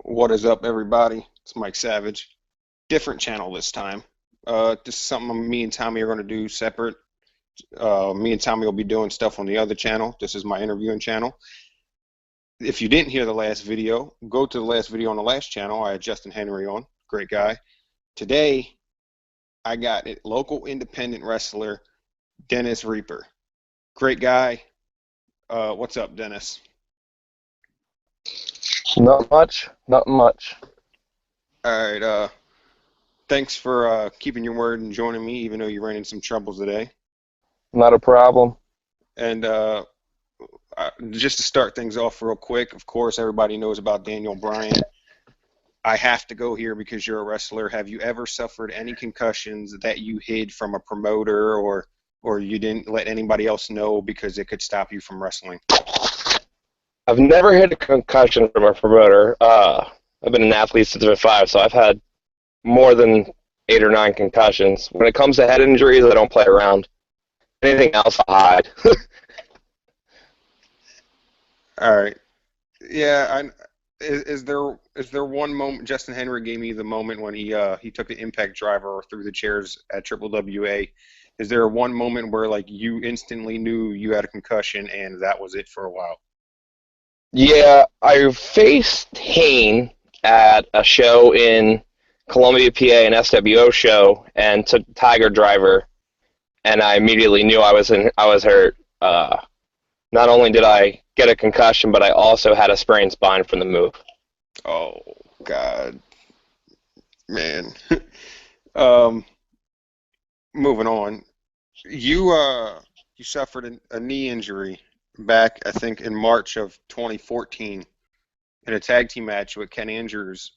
What is up, everybody? It's Mike Savage. Different channel this time. This is something me and Tommy are going to do separate. Me and Tommy will be doing stuff on the other channel. This is my interviewing channel. If you didn't hear the last video, go to the last video on the last channel. I had Justin Henry on. Great guy. Today, I got a local independent wrestler, Dennis Reaper. Great guy. What's up, Dennis? Not much. Not much. All right. Thanks for keeping your word and joining me, even though you ran into some troubles today. Not a problem. And just to start things off real quick, of course, everybody knows about Daniel Bryan. I have to go here because you're a wrestler. Have you ever suffered any concussions that you hid from a promoter or you didn't let anybody else know because it could stop you from wrestling? I've never had a concussion from a promoter. I've been an athlete since I was 5, so I've had more than 8 or 9 concussions. When it comes to head injuries, I don't play around. Anything else, I hide. All right. Yeah. Is there one moment? Justin Henry gave me the moment when he took the impact driver through the chairs at WWWA. Is there one moment where like you instantly knew you had a concussion and that was it for a while? Yeah, I faced Hayne at a show in Columbia, PA, an SWO show, and took Tiger Driver, and I immediately knew I was hurt. Not only did I get a concussion, but I also had a sprained spine from the move. Oh God, man. um, Moving on. You suffered a knee injury back, I think, in March of 2014 in a tag team match with Ken Andrews.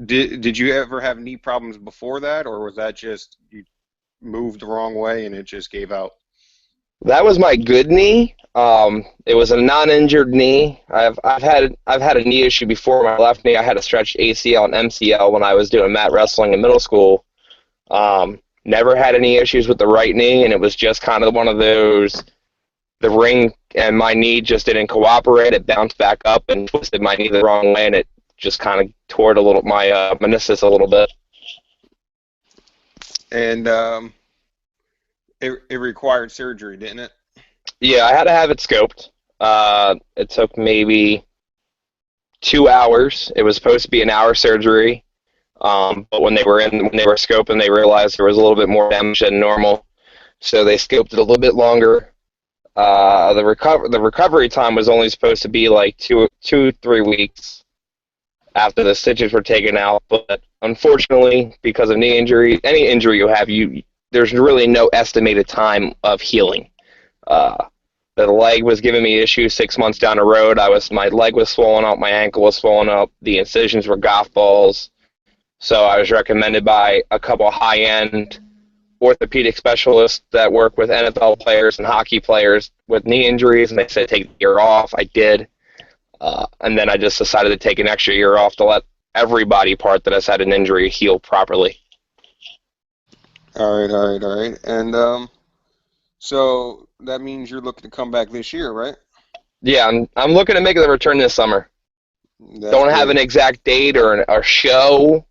Did you ever have knee problems before that, or was that just you moved the wrong way and it just gave out? That was my good knee. It was a non-injured knee. I've had a knee issue before my left knee. I had a stretched ACL and MCL when I was doing mat wrestling in middle school. Never had any issues with the right knee, and it was just kind of one of those. The ring and my knee just didn't cooperate. It bounced back up and twisted my knee the wrong way, and it just kind of tore my meniscus a little bit. And it required surgery, didn't it? Yeah, I had to have it scoped. It took maybe 2 hours. It was supposed to be an hour surgery, but when they were scoping, they realized there was a little bit more damage than normal, so they scoped it a little bit longer. The recovery time was only supposed to be like 3 weeks after the stitches were taken out, but unfortunately, because of knee injury, any injury you have, there's really no estimated time of healing. The leg was giving me issues 6 months down the road. My leg was swollen up, my ankle was swollen up, the incisions were golf balls. So I was recommended by a couple high-end orthopedic specialists that work with NFL players and hockey players with knee injuries, and they said take the year off. I did, and then I just decided to take an extra year off to let every body part that has had an injury heal properly. All right. And so that means you're looking to come back this year, right? Yeah, I'm looking to make the return this summer. Don't have an exact date or a show.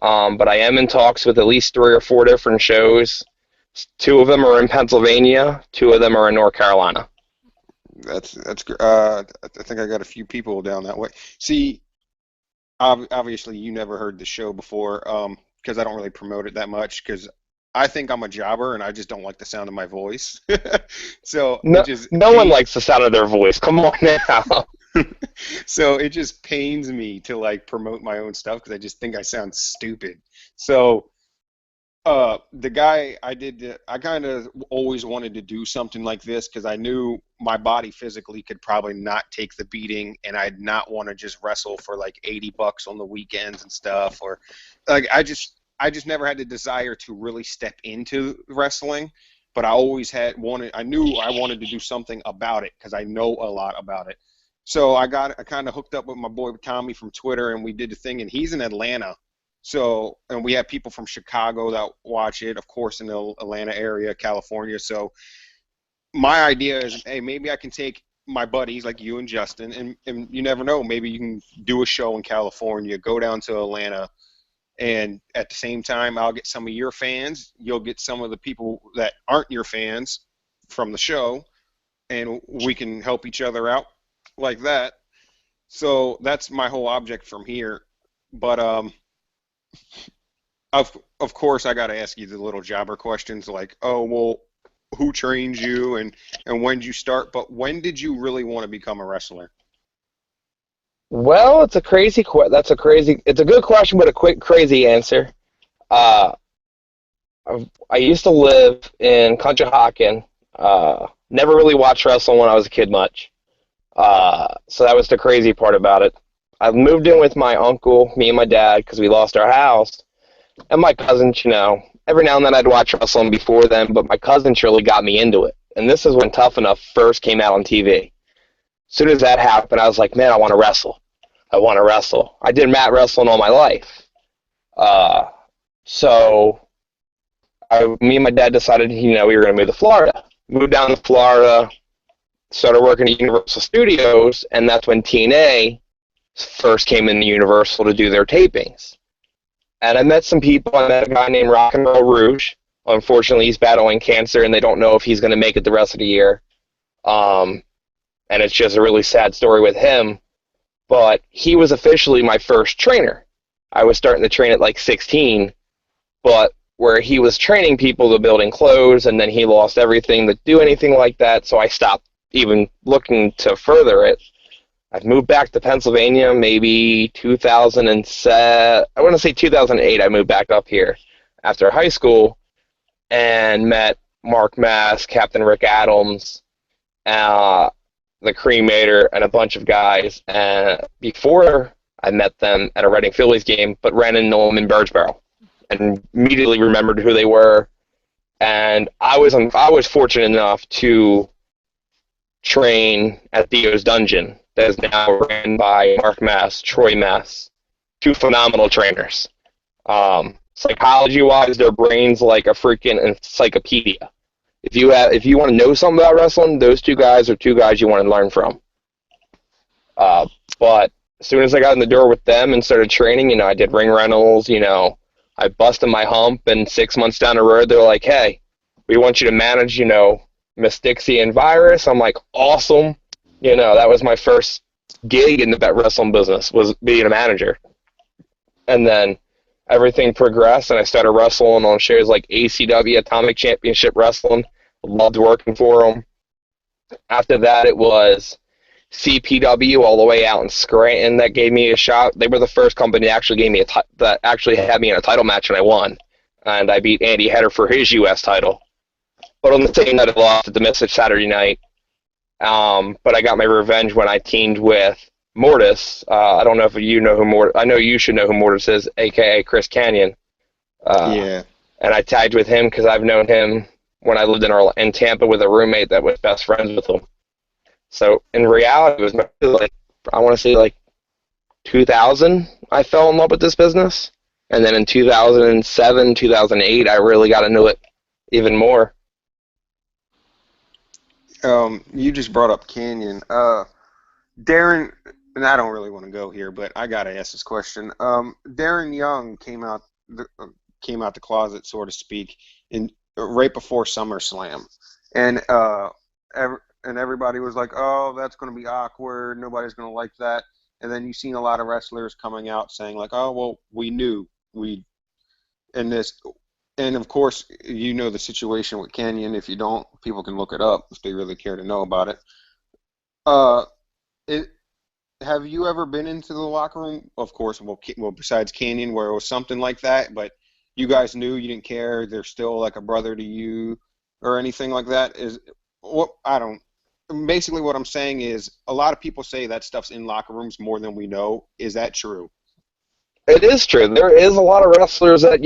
But I am in talks with at least 3 or 4 different shows. 2 of them are in Pennsylvania. 2 of them are in North Carolina. That's I think I got a few people down that way. See, obviously you never heard the show before, because I don't really promote it that much because I think I'm a jobber and I just don't like the sound of my voice. So no one likes the sound of their voice. Come on now. So it just pains me to like promote my own stuff because I just think I sound stupid. So the guy I kind of always wanted to do something like this because I knew my body physically could probably not take the beating, and I'd not want to just wrestle for like $80 on the weekends and stuff, or like I just never had the desire to really step into wrestling. But I always I knew I wanted to do something about it because I know a lot about it. So I kind of hooked up with my boy Tommy from Twitter, and we did the thing, and he's in Atlanta. So, and we have people from Chicago that watch it, of course, in the Atlanta area, California. So my idea is, hey, maybe I can take my buddies like you and Justin, and you never know, maybe you can do a show in California, go down to Atlanta, and at the same time, I'll get some of your fans, you'll get some of the people that aren't your fans from the show, and we can help each other out like that. So that's my whole object from here. But of course, I got to ask you the little jobber questions like, oh, well, who trains you and when did you start? But when did you really want to become a wrestler? Well, it's a crazy it's a good question, but a quick crazy answer. Uh, I used to live in Conshohocken. Never really watched wrestling when I was a kid much. So that was the crazy part about it. I moved in with my uncle, me and my dad, because we lost our house, and my cousins, every now and then I'd watch wrestling before then, but my cousins really got me into it. And this is when Tough Enough first came out on TV. As soon as that happened, I was like, man, I want to wrestle. I want to wrestle. I did mat wrestling all my life. So me and my dad decided, we were going to move to Florida. Moved down to Florida, started working at Universal Studios, and that's when TNA first came into Universal to do their tapings. And I met some people. I met a guy named Rock and Roll Rouge. Unfortunately, he's battling cancer, and they don't know if he's going to make it the rest of the year. And it's just a really sad story with him. But he was officially my first trainer. I was starting to train at like 16, but where he was training people to building clothes, and then he lost everything to do anything like that, so I stopped even looking to further it. I've moved back to Pennsylvania maybe 2007. I want to say 2008. I moved back up here after high school and met Mark Mass, Captain Rick Adams, the Cremator, and a bunch of guys. And before I met them at a Reading Phillies game, but ran into them in Birdsboro and immediately remembered who they were. And I was fortunate enough to train at Theo's Dungeon, that is now ran by Mark Mass, Troy Mass, two phenomenal trainers. Psychology-wise, their brains like a freaking encyclopedia. If you want to know something about wrestling, those two guys are two guys you want to learn from. But as soon as I got in the door with them and started training, I did ring rentals. I busted my hump, and 6 months down the road, they're like, "Hey, we want you to manage, Miss Dixie and Virus." I'm like, "Awesome." That was my first gig in the vet wrestling business, was being a manager. And then everything progressed, and I started wrestling on shows like ACW, Atomic Championship Wrestling. Loved working for them. After that, it was CPW all the way out in Scranton that gave me a shot. They were the first company that actually gave me that actually had me in a title match, and I won. And I beat Andy Header for his U.S. title. But on the same night, I lost at the Mystic Saturday night. But I got my revenge when I teamed with Mortis. I don't know if you know who Mortis. I know you should know who Mortis is, a.k.a. Chris Canyon. Yeah. And I tagged with him because I've known him when I lived in Tampa with a roommate that was best friends with him. So in reality, it was I want to say 2000, I fell in love with this business. And then in 2007, 2008, I really got into it even more. You just brought up Canyon. Darren, and I don't really want to go here, but I gotta ask this question. Darren Young came out the closet, so to speak, right before SummerSlam, and everybody was like, "Oh, that's going to be awkward. Nobody's going to like that." And then you've seen a lot of wrestlers coming out saying like, "Oh, well, we knew and this." And of course, the situation with Canyon. If you don't, people can look it up if they really care to know about it. Have you ever been into the locker room? Of course, well, besides Canyon, where it was something like that, but you guys knew, you didn't care. They're still like a brother to you, or anything like that. Basically, what I'm saying is, a lot of people say that stuff's in locker rooms more than we know. Is that true? It is true. There is a lot of wrestlers that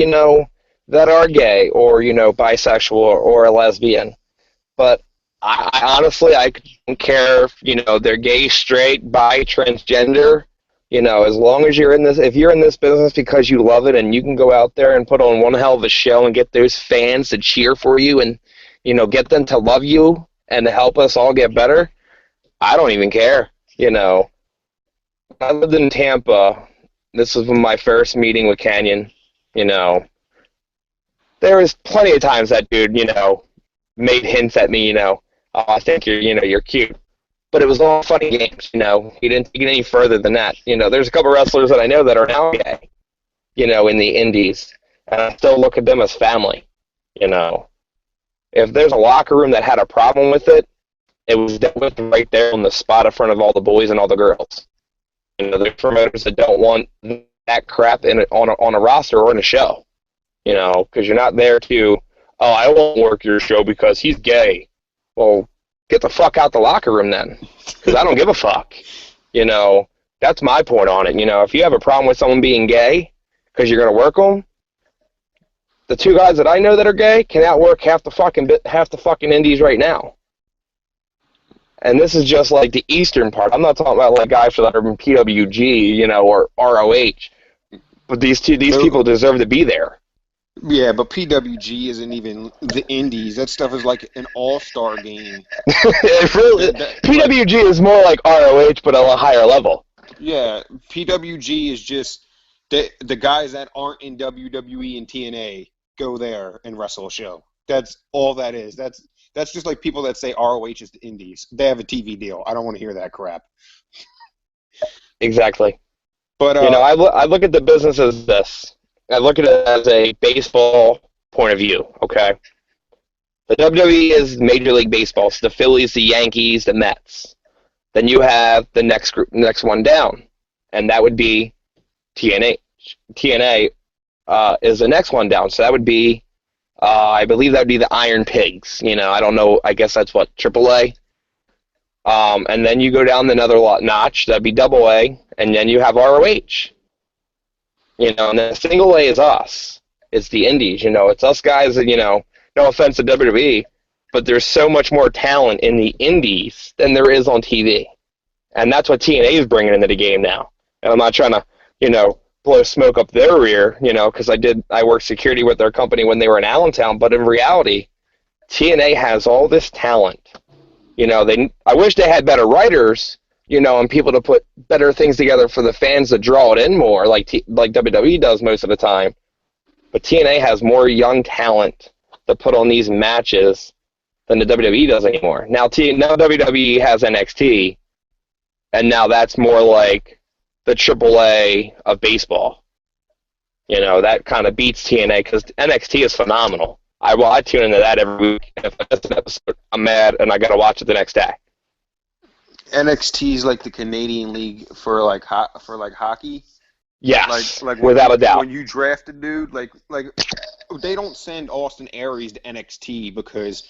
that are gay or bisexual or a lesbian, but I honestly don't care if they're gay, straight, bi, transgender. As long as if you're in this business because you love it and you can go out there and put on one hell of a show and get those fans to cheer for you and get them to love you and to help us all get better, I don't even care. You know, I lived in Tampa. This was my first meeting with Canyon. You know, there was plenty of times that dude, made hints at me, oh, I think you're cute. But it was all funny games, He didn't take it any further than that. There's a couple wrestlers that I know that are now gay, in the indies. And I still look at them as family, If there's a locker room that had a problem with it, it was dealt with right there on the spot in front of all the boys and all the girls. There's promoters that don't want that crap on a roster or in a show, because you're not there to, oh, I won't work your show because he's gay. Well, get the fuck out the locker room then, because I don't give a fuck. That's my point on it. If you have a problem with someone being gay because you're going to work them, the two guys that I know that are gay can outwork half the fucking indies right now. And this is just like the eastern part. I'm not talking about like guys that are in PWG, or ROH. But these people deserve to be there. Yeah, but PWG isn't even the indies. That stuff is like an all-star game. PWG is more like ROH, but at a higher level. Yeah, PWG is just the guys that aren't in WWE and TNA go there and wrestle a show. That's all that is. That's just like people that say ROH is the indies. They have a TV deal. I don't want to hear that crap. Exactly. But I look at the business as this. I look at it as a baseball point of view, okay? The WWE is Major League Baseball. It's the Phillies, the Yankees, the Mets. Then you have the next one down, and that would be TNA. TNA is the next one down, so that would be, I believe that would be the Iron Pigs. I don't know. I guess that's what, AAA? And then you go down another notch. That'd be AA, and then you have ROH. And then single A is us. It's the indies. It's us guys that, no offense to WWE, but there's so much more talent in the indies than there is on TV. And that's what TNA is bringing into the game now. And I'm not trying to, blow smoke up their rear, because I worked security with their company when they were in Allentown, but in reality, TNA has all this talent. I wish they had better writers, and people to put better things together for the fans to draw it in more, like WWE does most of the time. But TNA has more young talent to put on these matches than the WWE does anymore. Now WWE has NXT, and now that's more like the AAA of baseball. That kind of beats TNA because NXT is phenomenal. I tune into that every week. If I miss an episode, I'm mad, and I got to watch it the next day. NXT is like the Canadian league for hockey. Yes, like without a doubt. When you draft a dude, like they don't send Austin Aries to NXT because,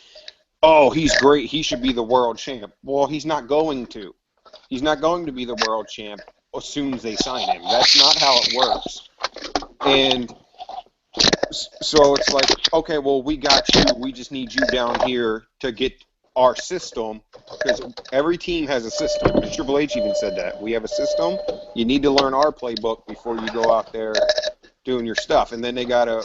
oh, he's great, he should be the world champ. Well, he's not going to. He's not going to be the world champ as soon as they sign him. That's not how it works. And so it's like, okay, well, we got you. We just need you down here to get our system, because every team has a system. And Triple H even said that. We have a system. You need to learn our playbook before you go out there doing your stuff. And then they got to,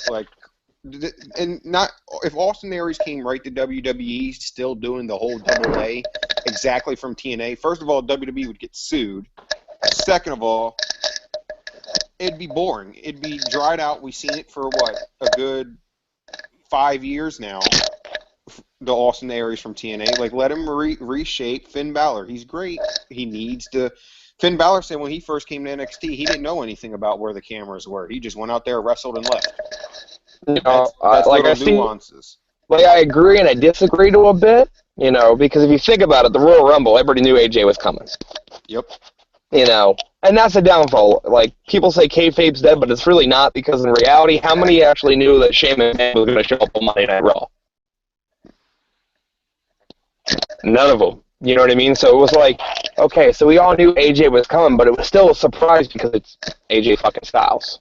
and not, if Austin Aries came right to WWE, still doing the whole AA exactly from TNA, first of all, WWE would get sued. Second of all, it'd be boring. It'd be dried out. We've seen it for, a good 5 years now. The Austin Aries from TNA, let him reshape Finn Balor. He's great. He needs to. Finn Balor said when he first came to NXT, he didn't know anything about where the cameras were. He just went out there, wrestled, and left. That's little nuances. I agree and I disagree to a bit, because if you think about it, the Royal Rumble, everybody knew AJ was coming. Yep. And that's a downfall. People say kayfabe's dead, but it's really not, because in reality, how many actually knew that Shane McMahon was going to show up on Monday Night Raw? None of them. You know what I mean? So it was okay, so we all knew AJ was coming, but it was still a surprise because it's AJ fucking Styles.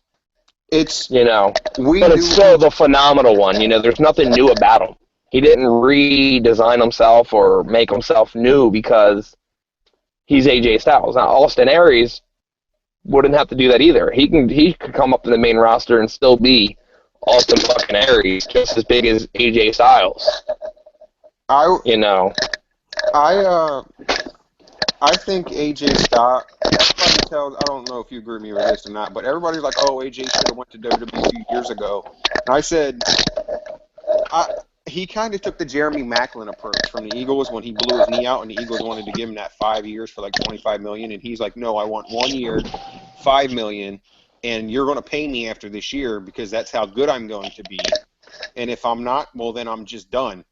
It's, but it's still the phenomenal one. There's nothing new about him. He didn't redesign himself or make himself new because he's AJ Styles. Now, Austin Aries wouldn't have to do that either. He could come up to the main roster and still be Austin fucking Aries, just as big as AJ Styles. I think AJ Styles. Everybody tells. I don't know if you agree with me with this or not, but everybody's like, "Oh, AJ should have went to WWE a few years ago." And I said, I, he kind of took the Jeremy Maclin approach from the Eagles when he blew his knee out, and the Eagles wanted to give him that 5 years for like 25 million, and he's like, "No, I want 1 year, 5 million, and you're going to pay me after this year because that's how good I'm going to be. And if I'm not, well, then I'm just done."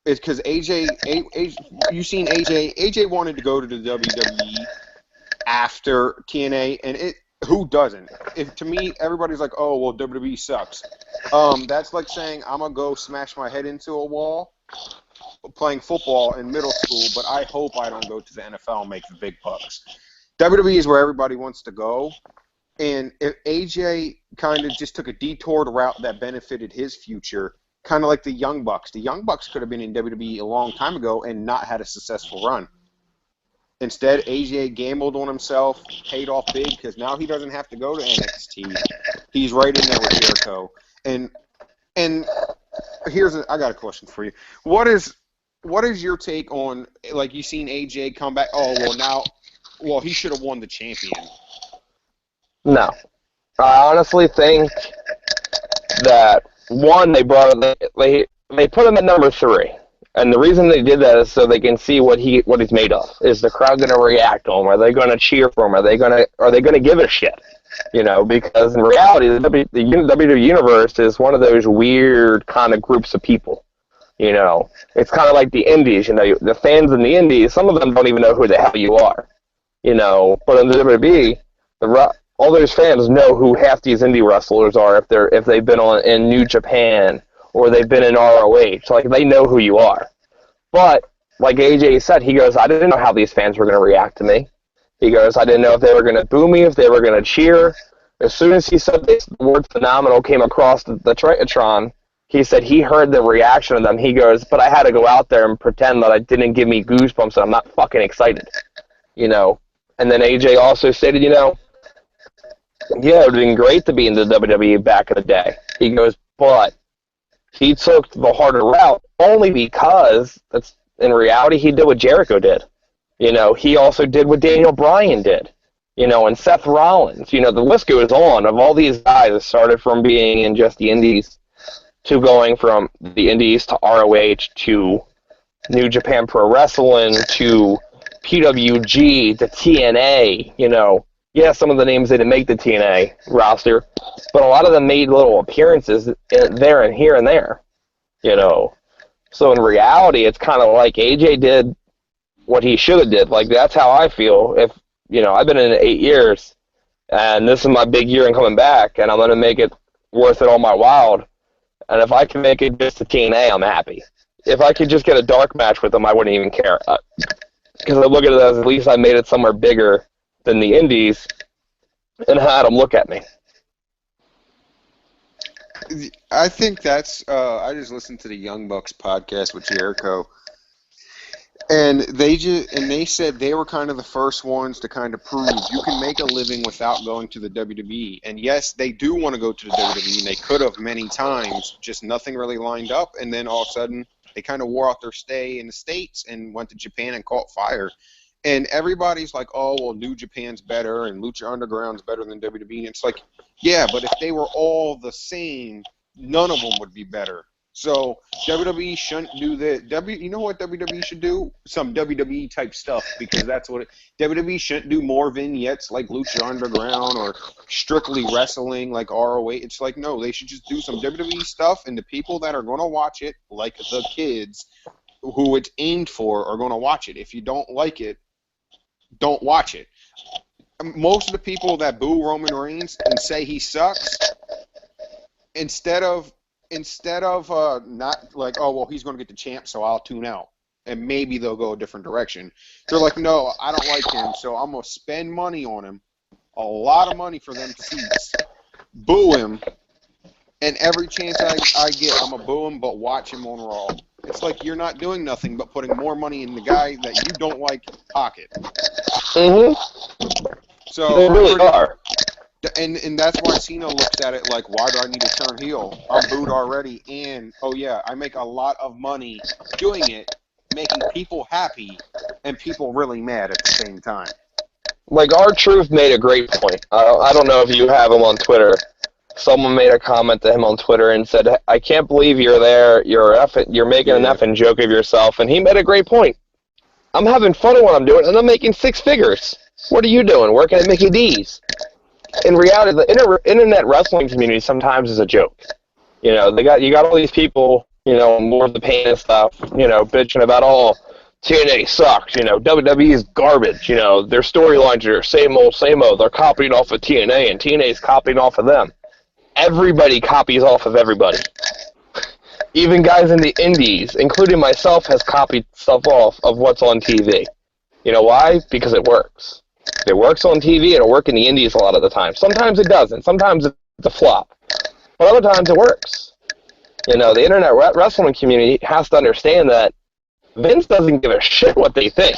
It's because you seen AJ. AJ wanted to go to the WWE after TNA, and who doesn't? If to me, everybody's like, "Oh, well, WWE sucks." That's like saying I'm gonna go smash my head into a wall playing football in middle school, but I hope I don't go to the NFL and make the big bucks. WWE is where everybody wants to go, and if AJ kind of just took a detoured route that benefited his future, kind of like the Young Bucks. The Young Bucks could have been in WWE a long time ago and not had a successful run. Instead, AJ gambled on himself, paid off big because now he doesn't have to go to NXT. He's right in there with Jericho. And I got a question for you. What is your take on, like, you seen AJ come back? Oh, well, he should have won the champion. No. I honestly think that, one, they put him at number 3. And the reason they did that is so they can see what he's made of. Is the crowd going to react to him? Are they going to cheer for him? Are they going to give a shit? Because in reality, the WWE Universe is one of those weird kind of groups of people. It's kind of like the Indies. The fans in the Indies, some of them don't even know who the hell you are. But in the WWE, all those fans know who half these indie wrestlers are if they've been in New Japan or they've been in ROH. Like, they know who you are. But like AJ said, he goes, I didn't know how these fans were going to react to me. He goes, I didn't know if they were going to boo me, if they were going to cheer. As soon as he said the word phenomenal came across the Tritotron, he said he heard the reaction of them. He goes, but I had to go out there and pretend that it didn't give me goosebumps and I'm not fucking excited. And then AJ also stated, yeah, it would have been great to be in the WWE back in the day. He goes, but he took the harder route only because in reality he did what Jericho did. He also did what Daniel Bryan did. And Seth Rollins. The list goes on of all these guys that started from being in just the Indies to going from the Indies to ROH to New Japan Pro Wrestling to PWG to TNA. Yeah, some of the names didn't make the TNA roster, but a lot of them made little appearances there and here and there. So in reality, it's kind of like AJ did what he should have did. Like, that's how I feel. If I've been in it 8 years, and this is my big year in coming back, and I'm going to make it worth it all my while. And if I can make it just to TNA, I'm happy. If I could just get a dark match with them, I wouldn't even care. Because I look at it as at least I made it somewhere bigger than the Indies and had them look at me. I think that's. I just listened to the Young Bucks podcast with Jericho, and they said they were kind of the first ones to kind of prove you can make a living without going to the WWE. And yes, they do want to go to the WWE, and they could have many times, just nothing really lined up. And then all of a sudden, they kind of wore out their stay in the States and went to Japan and caught fire. And everybody's like, oh, well, New Japan's better and Lucha Underground's better than WWE. And it's like, yeah, but if they were all the same, none of them would be better. So WWE shouldn't do that. You know what WWE should do? Some WWE type stuff, because that's what WWE shouldn't do more vignettes like Lucha Underground or strictly wrestling like ROH. It's like, no, they should just do some WWE stuff, and the people that are going to watch it, like the kids who it's aimed for, are going to watch it. If you don't like it, don't watch it. Most of the people that boo Roman Reigns and say he sucks, instead of not like, oh, well, he's going to get the champ, so I'll tune out, and maybe they'll go a different direction. They're like, no, I don't like him, so I'm going to spend money on him, a lot of money for them seats, boo him, and every chance I get, I'm going to boo him, but watch him on Raw. It's like you're not doing nothing but putting more money in the guy that you don't like pocket. Mm-hmm. So they really are. And that's why Cena looks at it like, why do I need to turn heel? I'm booed already, and oh yeah, I make a lot of money doing it, making people happy and people really mad at the same time. Like, R-Truth made a great point. I don't know if you have him on Twitter. Someone made a comment to him on Twitter and said, I can't believe you're there. You're making an effing joke of yourself. And he made a great point. I'm having fun with what I'm doing, and I'm making six figures. What are you doing? Working at Mickey D's. In reality, the internet wrestling community sometimes is a joke. You know, you got all these people, you know, more of the pain and stuff, you know, bitching about, TNA sucks, you know, WWE is garbage, you know, their storylines are same old, they're copying off of TNA, and TNA's copying off of them. Everybody copies off of everybody. Even guys in the indies, including myself, has copied stuff off of what's on TV. You know why? Because it works. It works on TV, it'll work in the indies a lot of the time. Sometimes it doesn't. Sometimes it's a flop. But other times it works. You know, the internet wrestling community has to understand that Vince doesn't give a shit what they think.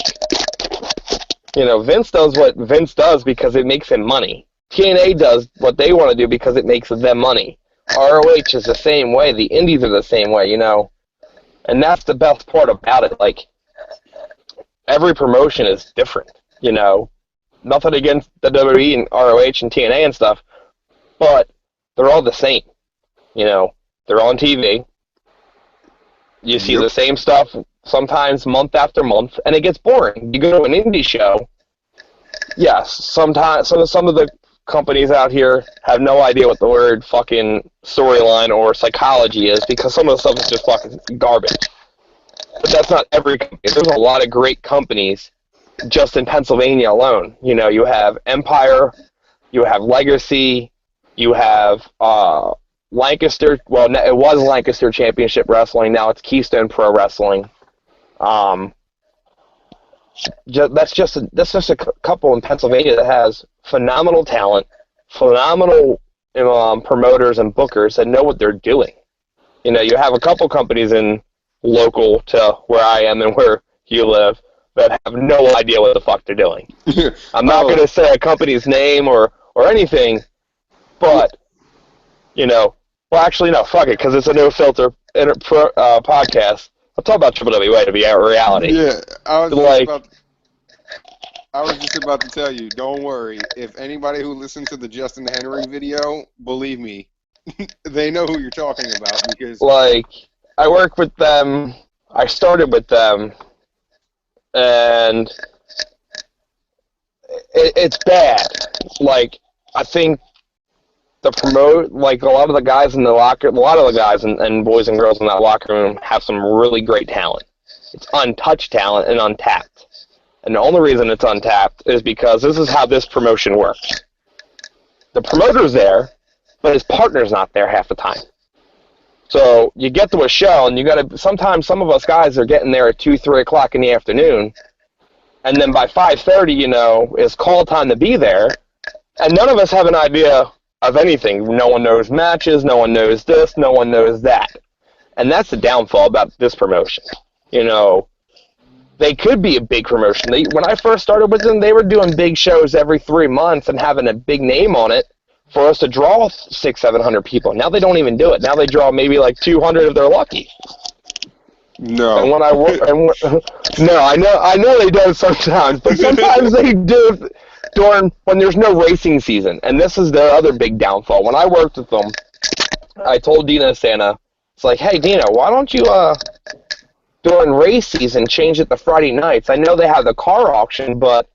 You know, Vince does what Vince does because it makes him money. TNA does what they want to do because it makes them money. ROH is the same way. The indies are the same way, you know. And that's the best part about it. Like, every promotion is different, you know. Nothing against the WWE and ROH and TNA and stuff, but they're all the same. You know, they're on TV. You see the same stuff sometimes month after month, and it gets boring. You go to an indie show, yes, sometimes some of the companies out here have no idea what the word fucking storyline or psychology is, because some of the stuff is just fucking garbage. But that's not every company. There's a lot of great companies just in Pennsylvania alone. You know, you have Empire, you have Legacy, you have Lancaster. Well, it was Lancaster Championship Wrestling. Now it's Keystone Pro Wrestling. That's just a couple in Pennsylvania that has phenomenal talent, phenomenal promoters and bookers that know what they're doing. You know, you have a couple companies in local to where I am and where you live that have no idea what the fuck they're doing. I'm not going to say a company's name or anything, but, you know, well, actually, no, fuck it, because it's a no-filter podcast. I'll talk about WWA to be a reality. Yeah, I was just about to tell you, don't worry. If anybody who listened to the Justin Henry video, believe me, they know who you're talking about, because... Like, I work with them, I started with them, and it's bad. Like, I think like a lot of the guys in the locker, a lot of the guys and boys and girls in that locker room have some really great talent. It's untouched talent and untapped. And the only reason it's untapped is because this is how this promotion works. The promoter's there, but his partner's not there half the time. So you get to a show, and sometimes some of us guys are getting there at 2, 3 o'clock in the afternoon, and then by 5:30, you know, it's call time to be there, and none of us have an idea of anything. No one knows matches, no one knows this, no one knows that. And that's the downfall about this promotion. You know, they could be a big promotion. When I first started with them, they were doing big shows every 3 months and having a big name on it for us to draw 600-700 people. Now they don't even do it. Now they draw maybe like 200 if they're lucky. No. And when no, I know they do sometimes, but sometimes they do when there's no racing season. And this is the other big downfall. When I worked with them, I told Dina Santa, it's like, hey Dina, why don't you during race season change it to Friday nights? I know they have the car auction, but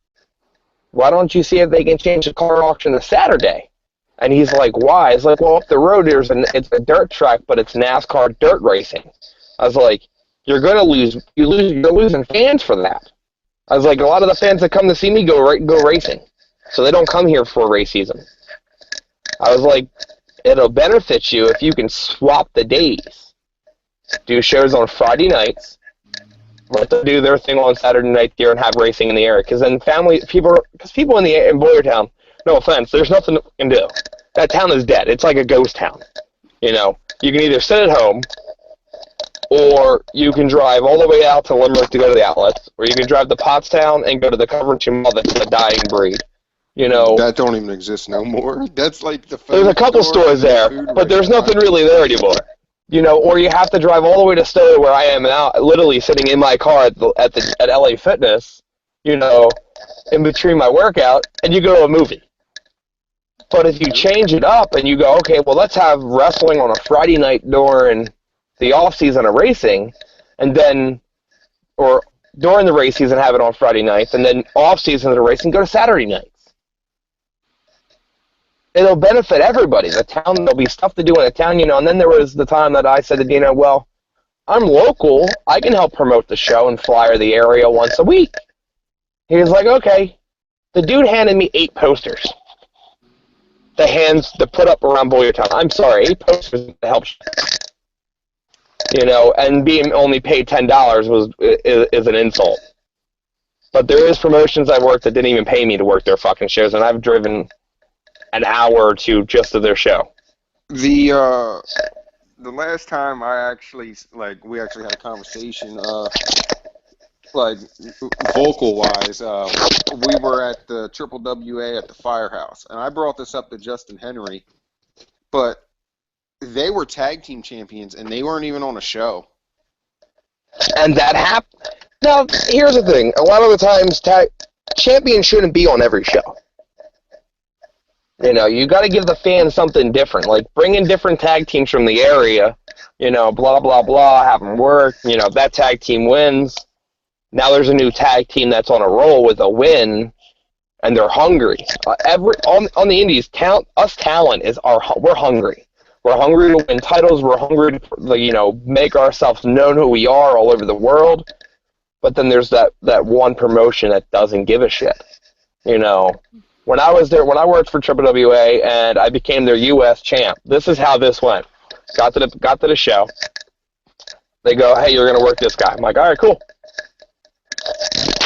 why don't you see if they can change the car auction to Saturday? And he's like, why? It's like, well, up the road it's a dirt track, but it's NASCAR dirt racing. I was like, you're losing fans for that. I was like, a lot of the fans that come to see me go racing, so they don't come here for race season. I was like, it'll benefit you if you can swap the days. Do shows on Friday nights, let them do their thing on Saturday night there and have racing in the area. Because then people in Boyertown, no offense, there's nothing you can do. That town is dead. It's like a ghost town. You know, you can either sit at home, or you can drive all the way out to Limerick to go to the outlets, or you can drive to Pottstown and go to the Coventry Mall that's a dying breed. You know, that don't even exist no more. That's like the there's a couple stores there, but there's nothing really there anymore. or you have to drive all the way to Stowe where I am now, literally sitting in my car at LA Fitness, in between my workout, and you go to a movie. But if you change it up and you go, okay, well, let's have wrestling on a Friday night during the off season of racing, and then, or during the race season, have it on Friday nights, and then off season of the racing, go to Saturday nights. It'll benefit everybody. The town, there'll be stuff to do in the town, and then there was the time that I said to Dina, well, I'm local. I can help promote the show and flyer the area once a week. He was like, okay. The dude handed me 8 posters. To put up around Boyertown. I'm sorry, 8 posters to help. And being only paid $10 is an insult. But there is promotions I've worked that didn't even pay me to work their fucking shows, and I've driven an hour or two just to their show. The last time we actually had a conversation, vocal wise, we were at the WWWA at the Firehouse, and I brought this up to Justin Henry, but they were tag team champions, and they weren't even on a show. And that happened. Now, here's the thing. A lot of the times, champions shouldn't be on every show. You got to give the fans something different. Like, bring in different tag teams from the area, blah, blah, blah, have them work. That tag team wins. Now there's a new tag team that's on a roll with a win, and they're hungry. On the indies, us talent we're hungry. We're hungry to win titles. We're hungry to make ourselves known who we are all over the world. But then there's that one promotion that doesn't give a shit. When I was there, when I worked for WWWA and I became their U.S. champ, this is how this went. Got to the show. They go, hey, you're gonna work this guy. I'm like, all right, cool.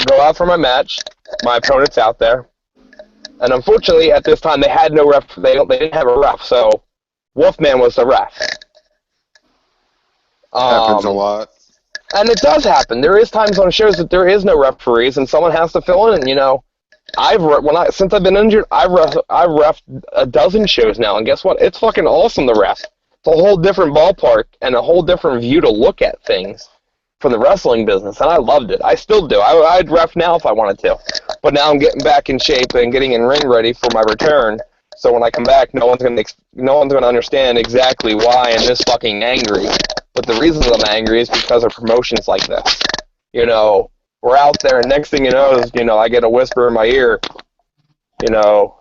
Go out for my match. My opponent's out there, and unfortunately, at this time, they had no ref. They didn't have a ref, so Wolfman was the ref. Happens a lot. And it does happen. There is times on shows that there is no referees, and someone has to fill in. And since I've been injured, I've refed a dozen shows now, and guess what? It's fucking awesome to ref. It's a whole different ballpark and a whole different view to look at things from the wrestling business, and I loved it. I still do. I'd ref now if I wanted to, but now I'm getting back in shape and getting in ring ready for my return. So when I come back, no one's gonna understand exactly why I'm this fucking angry. But the reason I'm angry is because of promotions like this. We're out there, and next thing you know is, I get a whisper in my ear,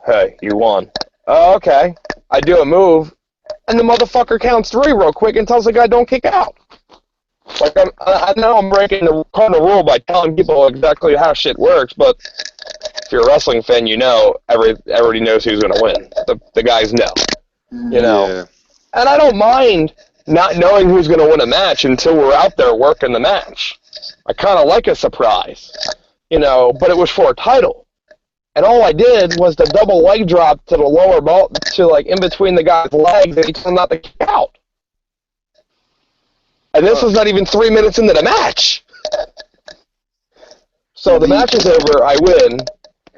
hey, you won. Oh, okay. I do a move, and the motherfucker counts 3 real quick and tells the guy don't kick out. Like, I know I'm breaking the cardinal rule by telling people exactly how shit works, but if you're a wrestling fan, everybody knows who's going to win. The guys know. Yeah. And I don't mind not knowing who's going to win a match until we're out there working the match. I kind of like a surprise, but it was for a title. And all I did was the double leg drop to the lower ball, to in between the guy's legs, and he told him not to kick out. And this was not even 3 minutes into the match. So the match is over, I win,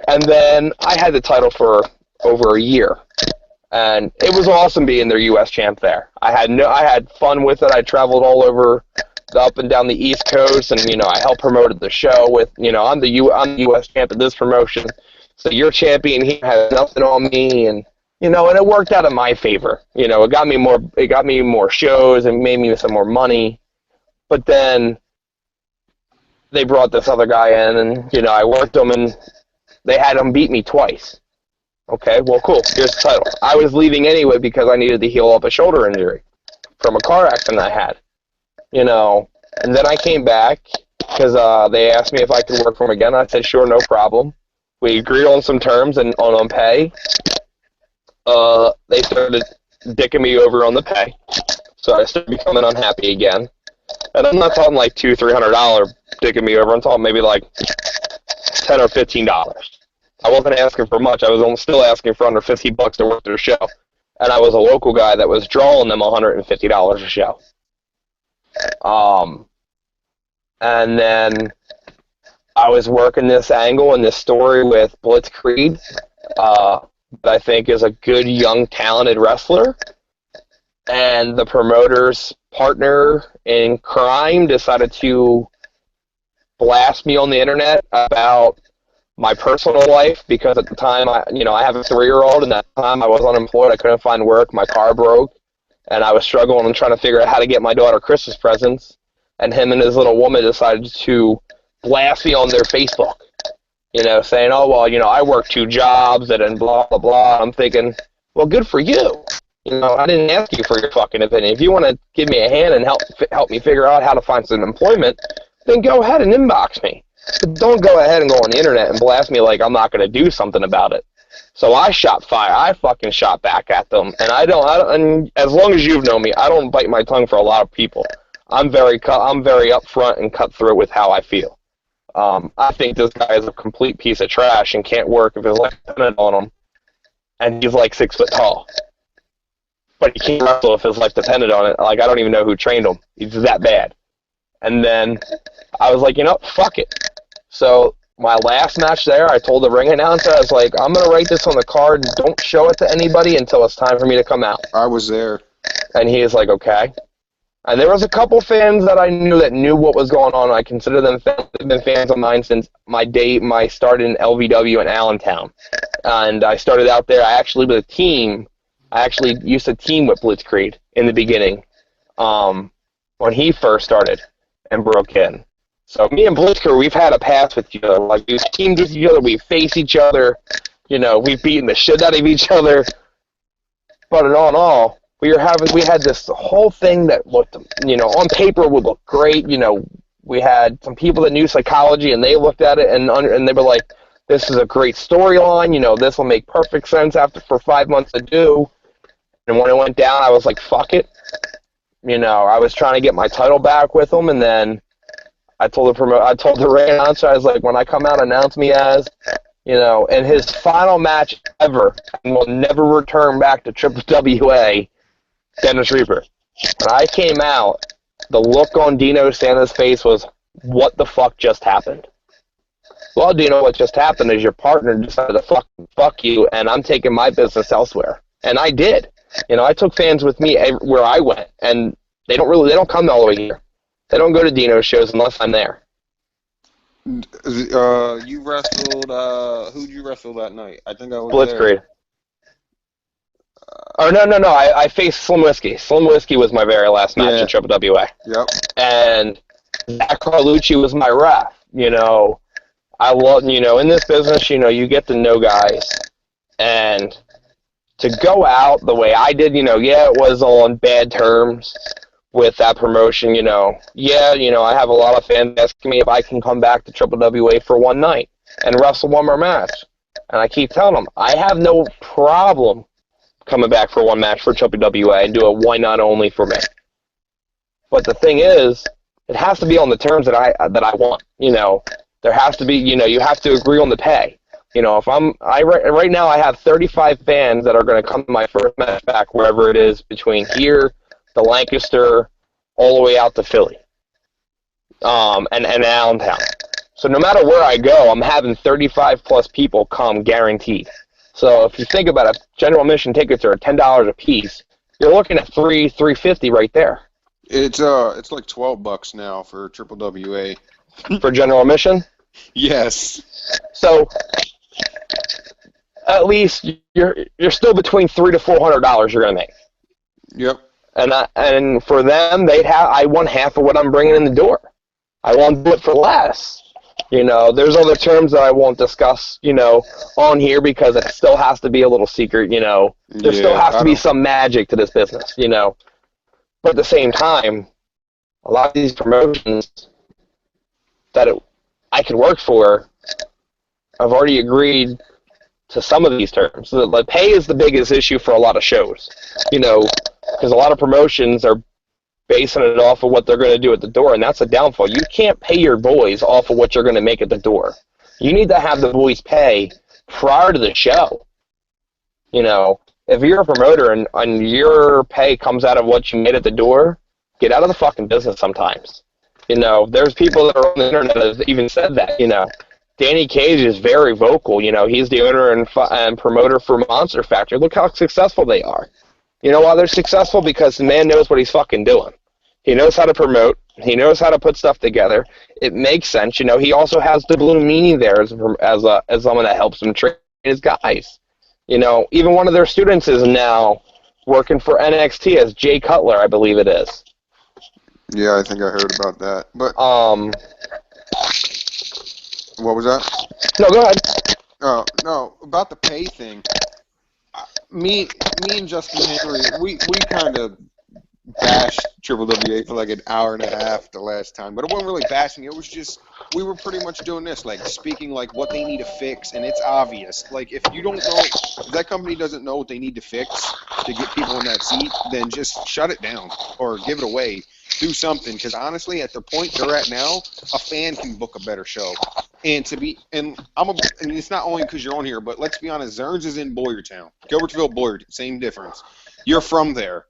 and then I had the title for over a year. And it was awesome being their U.S. champ there. I had fun with it. I traveled all over up and down the East Coast, and I helped promoted the show with I'm the U.S. champ of this promotion, so your champion here has nothing on me, and and it worked out in my favor. It got me more shows and made me some more money. But then they brought this other guy in, and I worked him, and they had him beat me twice. Okay, well, cool. Here's the title. I was leaving anyway because I needed to heal up a shoulder injury from a car accident I had. And then I came back because they asked me if I could work for them again. I said, sure, no problem. We agreed on some terms and on pay. They started dicking me over on the pay, so I started becoming unhappy again. And I'm not talking like $200-300 dicking me over. I'm talking maybe like $10 or $15. I wasn't asking for much. I was still asking for under $50 to work their show, and I was a local guy that was drawing them $150 a show. And then I was working this angle and this story with Blitzkrieg, that I think is a good, young, talented wrestler. and the promoter's partner in crime decided to blast me on the internet about my personal life, because at the time I have a 3-year-old, and at the time I was unemployed. I couldn't find work. My car broke, and I was struggling and trying to figure out how to get my daughter Christmas presents. And him and his little woman decided to blast me on their Facebook, saying, "Oh, well, I work 2 jobs and blah blah blah." I'm thinking, well, good for you. I didn't ask you for your fucking opinion. If you want to give me a hand and help me figure out how to find some employment, then go ahead and inbox me. But don't go ahead and go on the internet and blast me like I'm not going to do something about it. So I shot fire. I fucking shot back at them. And I don't, and as long as you've known me, I don't bite my tongue for a lot of people. I'm very upfront and cutthroat with how I feel. I think this guy is a complete piece of trash and can't work if his life depended on him. And he's like 6 foot tall. But he can't wrestle if his life depended on it. Like, I don't even know who trained him. He's that bad. And then I was like, fuck it. So my last match there, I told the ring announcer, I was like, I'm going to write this on the card and don't show it to anybody until it's time for me to come out. I was there. And he was like, okay. And there was a couple fans that I knew that knew what was going on. I consider them fans. They've been fans of mine since my started in LVW in Allentown. And I started out there. I actually used to team with Blitzkrieg in the beginning when he first started and broke in. So me and Blitzkrieg, we've had a past with each other. Like, we've teamed with each other. We face each other. We've beaten the shit out of each other. But all in all, we had this whole thing that looked, on paper would look great. We had some people that knew psychology, and they looked at it and they were like, "This is a great storyline. This will make perfect sense for 5 months to do." And when it went down, I was like, "Fuck it." I was trying to get my title back with them, and then I told the ring announcer, I was like, "When I come out, announce me as." In his final match ever, and will never return back to WWWA, Dennis Reaper. When I came out, the look on Dino Santa's face was, what the fuck just happened? Well, Dino, what just happened is your partner decided to fuck you, and I'm taking my business elsewhere. And I did. I took fans with me where I went, and they don't come all the way here. They don't go to Dino's shows unless I'm there. You wrestled, who'd you wrestle that night? I think I was Blitzkrieg. No. I faced Slim Whiskey. Slim Whiskey was my very last match in WWA. Yep. And Zach Carlucci was my ref. I love, in this business, you get to know guys. And to go out the way I did, it was on bad terms with that promotion, I have a lot of fans asking me if I can come back to WWA for one night and wrestle one more match. And I keep telling them, I have no problem coming back for one match for WWA and do a why not only for me. But the thing is, it has to be on the terms that I want. There has to be, you have to agree on the pay. If right now I have 35 fans that are going to come to my first match back, wherever it is, between here, the Lancaster, all the way out to Philly, and Allentown. So no matter where I go, I'm having 35 plus people come guaranteed. So if you think about it, general admission tickets are $10 a piece. You're looking at $350 right there. It's like $12 now for WWA. For general admission? Yes. So at least you're still between $300 to $400 you're gonna make. Yep. And for them, I want half of what I'm bringing in the door. I won't do it for less. There's other terms that I won't discuss, on here because it still has to be a little secret, There still has to be some magic to this business, But at the same time, a lot of these promotions that I could work for, I've already agreed to some of these terms. So the pay is the biggest issue for a lot of shows, because a lot of promotions are basing it off of what they're going to do at the door, and that's a downfall. You can't pay your boys off of what you're going to make at the door. You need to have the boys pay prior to the show. If you're a promoter and your pay comes out of what you made at the door, get out of the fucking business sometimes. There's people that are on the internet that have even said that, Danny Cage is very vocal. He's the owner and promoter for Monster Factory. Look how successful they are. You know why they're successful? Because the man knows what he's fucking doing. He knows how to promote. He knows how to put stuff together. It makes sense. You know, he also has the Blue Meanie there as someone that helps him train his guys. You know, even one of their students is now working for NXT as Jay Cutler, I believe it is. Yeah, I think I heard about that. But what was that? No, go ahead. Oh no, about the pay thing. Me and Justin Henry, we kind of bashed WWA for like an hour and a half the last time, but it wasn't really bashing. It was just we were pretty much doing this, like speaking like what they need to fix, and it's obvious. Like if you don't know, if that company doesn't know what they need to fix to get people in that seat, then just shut it down or give it away. Do something, because honestly, at the point they're at now, a fan can book a better show. And and it's not only because you're on here, but let's be honest, Zerns is in Boyertown, Gilbertsville, Boyer, same difference. You're from there.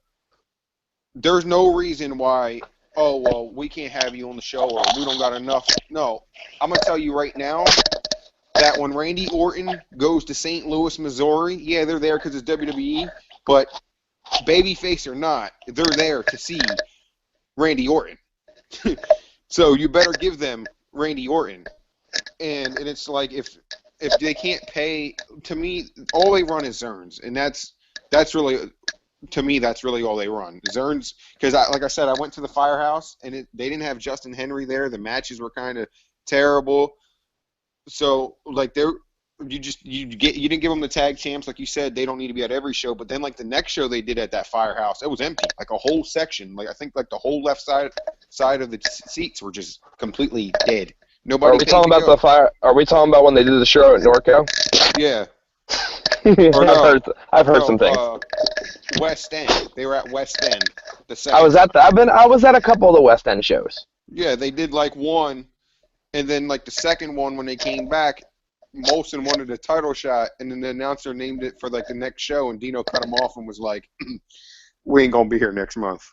There's no reason why, oh, well, we can't have you on the show or we don't got enough. No, I'm going to tell you right now that when Randy Orton goes to St. Louis, Missouri, yeah, they're there because it's WWE, but babyface or not, they're there to see Randy Orton. So you better give them Randy Orton. And it's like if they can't pay, to me, all they run is Zerns, and that's really, to me, that's really all they run. Zerns, because like I said, I went to the Firehouse and they didn't have Justin Henry there. The matches were kind of terrible. So like you didn't give them the tag champs, like you said. They don't need to be at every show. But then like the next show they did at that Firehouse, it was empty, like a whole section. Like I think like the whole left side of the seats were just completely dead. Nobody. Are we talking about the fire? Are we talking about when they did the show at Norco? Yeah. Or no, I've heard some things. West End. They were at West End. I was at a couple of the West End shows. Yeah, they did like one, and then like the second one when they came back, Molson wanted a title shot, and then the announcer named it for like the next show, and Dino cut him off and was like, "We ain't gonna be here next month."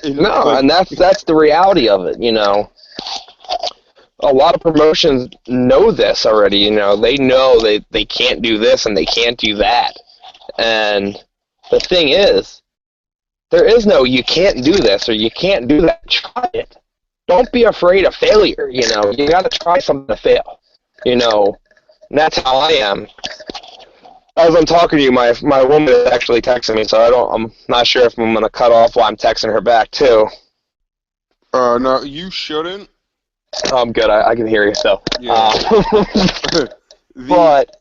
And that's the reality of it, you know. A lot of promotions know this already, you know. They know they can't do this and they can't do that. And the thing is, there is no you can't do this or you can't do that. Try it. Don't be afraid of failure, you know. You got to try something to fail, you know. And that's how I am. As I'm talking to you, my woman is actually texting me, so I'm not sure if I'm going to cut off while I'm texting her back, too. No, you shouldn't. Oh, I'm good. I can hear you, so. Yeah. But,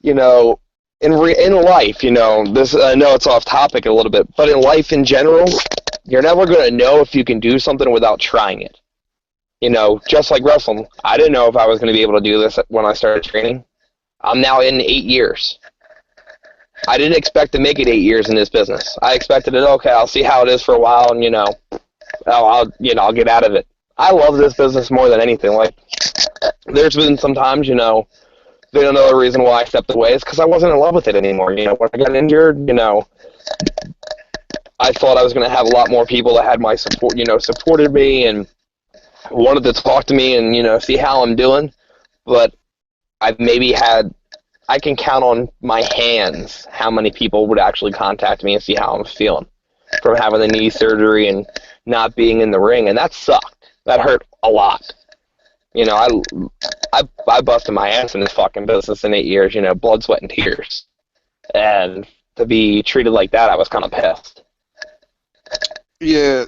you know, in life, you know, this, I know it's off topic a little bit, but in life in general, you're never going to know if you can do something without trying it. You know, just like wrestling, I didn't know if I was going to be able to do this when I started training. I'm now in 8 years. I didn't expect to make it 8 years in this business. I expected it, okay, I'll see how it is for a while, and, you know, I'll get out of it. I love this business more than anything. Like, there's been some times, you know, another reason why I stepped away is because I wasn't in love with it anymore. You know, when I got injured, you know, I thought I was going to have a lot more people that had my support, you know, supported me and wanted to talk to me and, you know, see how I'm doing. But I can count on my hands how many people would actually contact me and see how I'm feeling from having the knee surgery and not being in the ring, and that sucked. That hurt a lot. You know, I busted my ass in this fucking business in 8 years, you know, blood, sweat, and tears. And to be treated like that, I was kind of pissed. Yeah,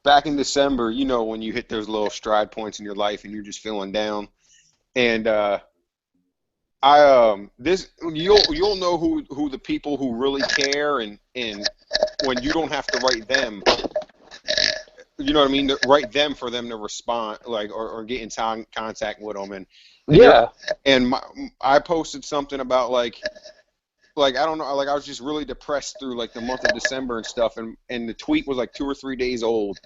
back in December, you know, when you hit those little stride points in your life and you're just feeling down, and you'll know who the people who really care, and when you don't have to write them, you know what I mean, write them for them to respond, like, or get in contact with them, and yeah, and I posted something about like I don't know, like I was just really depressed through like the month of December and stuff, and the tweet was like 2 or 3 days old,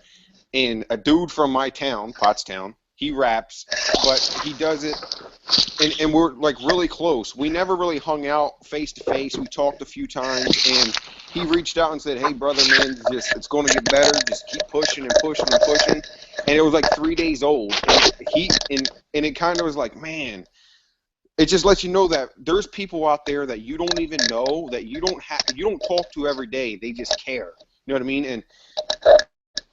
and a dude from my town, Pottstown, he raps, but he does it, and we're like really close. We never really hung out face to face. We talked a few times, and he reached out and said, "Hey, brother, man, it's going to get better. Just keep pushing and pushing and pushing." And it was like 3 days old, and it kind of was like, man. it just lets you know that there's people out there that you don't even know, that you don't talk to every day. They just care. You know what I mean?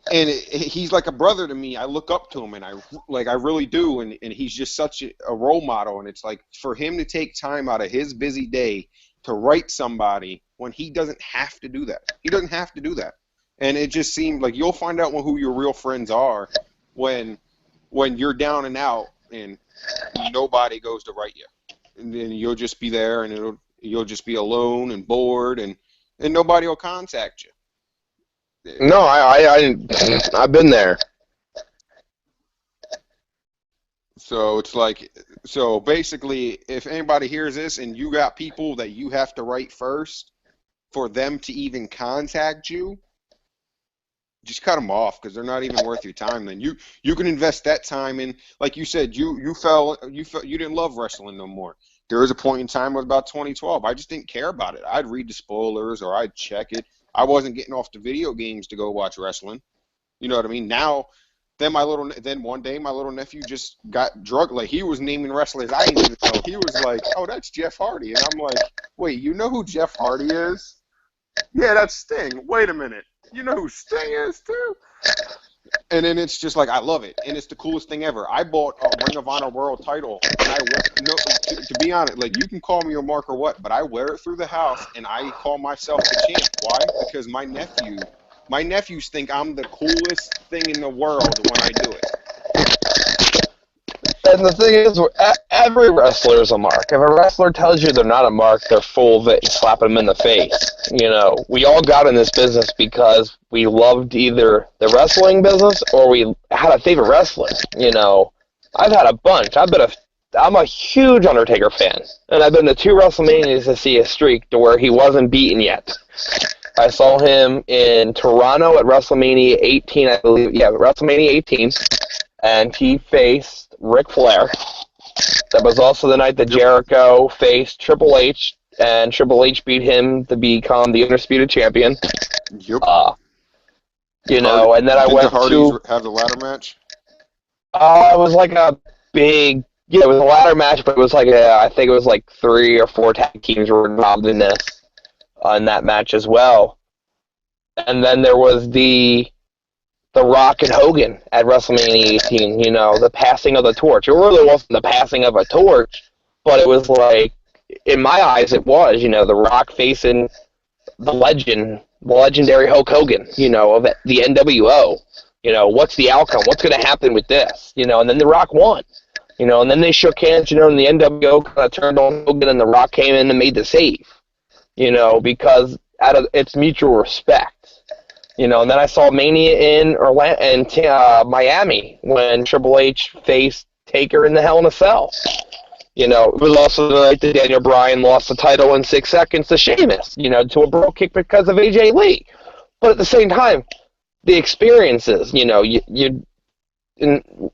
And he's like a brother to me. I look up to him, and I really do. And he's just such a role model. And it's like, for him to take time out of his busy day to write somebody when he doesn't have to do that. He doesn't have to do that. And it just seemed like you'll find out who your real friends are when you're down and out and nobody goes to write you. And then you'll just be there, and you'll just be alone and bored, and nobody will contact you. No, I've been there. So it's like, so basically, if anybody hears this and you got people that you have to write first for them to even contact you, just cut them off, because they're not even worth your time. Then you can invest that time in, like you said, you didn't love wrestling no more. There was a point in time, it was about 2012. I just didn't care about it. I'd read the spoilers or I'd check it. I wasn't getting off the video games to go watch wrestling. You know what I mean? Now, then one day my little nephew just got drunk. Like, he was naming wrestlers I didn't even know. He was like, "Oh, that's Jeff Hardy," and I'm like, "Wait, you know who Jeff Hardy is?" "Yeah, that's Sting." "Wait a minute, you know who Sting is too?" And then it's just like, I love it, and it's the coolest thing ever. I bought a Ring of Honor World Title, and to be honest, like, you can call me a mark or what, but I wear it through the house, and I call myself the champ. Why? Because my nephews think I'm the coolest thing in the world when I do it. And the thing is, every wrestler is a mark. If a wrestler tells you they're not a mark, they're full of it and slap them in the face. You know, we all got in this business because we loved either the wrestling business or we had a favorite wrestler. You know, I've had a bunch. I'm a huge Undertaker fan, and I've been to 2 WrestleManias to see a streak to where he wasn't beaten yet. I saw him in Toronto at WrestleMania 18, I believe. Yeah, WrestleMania 18, and he faced Ric Flair. That was also the night that Jericho faced Triple H, and Triple H beat him to become the Undisputed Champion. Yep. You know, and then I went to... Did the Hardys have the ladder match? It was like a big... Yeah, it was a ladder match, but it was like I think it was like 3 or 4 tag teams were involved in this, in that match as well. And then there was the Rock and Hogan at WrestleMania 18, you know, the passing of the torch. It really wasn't the passing of a torch, but it was like, in my eyes, it was, you know, the Rock facing the legendary Hulk Hogan, you know, of the NWO. You know, what's the outcome? What's going to happen with this? You know, and then the Rock won. You know, and then they shook hands, you know, and the NWO kind of turned on Hogan, and the Rock came in and made the save. You know, because out of its mutual respect. You know, and then I saw Mania in Miami when Triple H faced Taker in the Hell in a Cell. You know, it was also the night that Daniel Bryan lost the title in 6 seconds to Sheamus, you know, to a bro kick because of AJ Lee. But at the same time, the experiences, you know,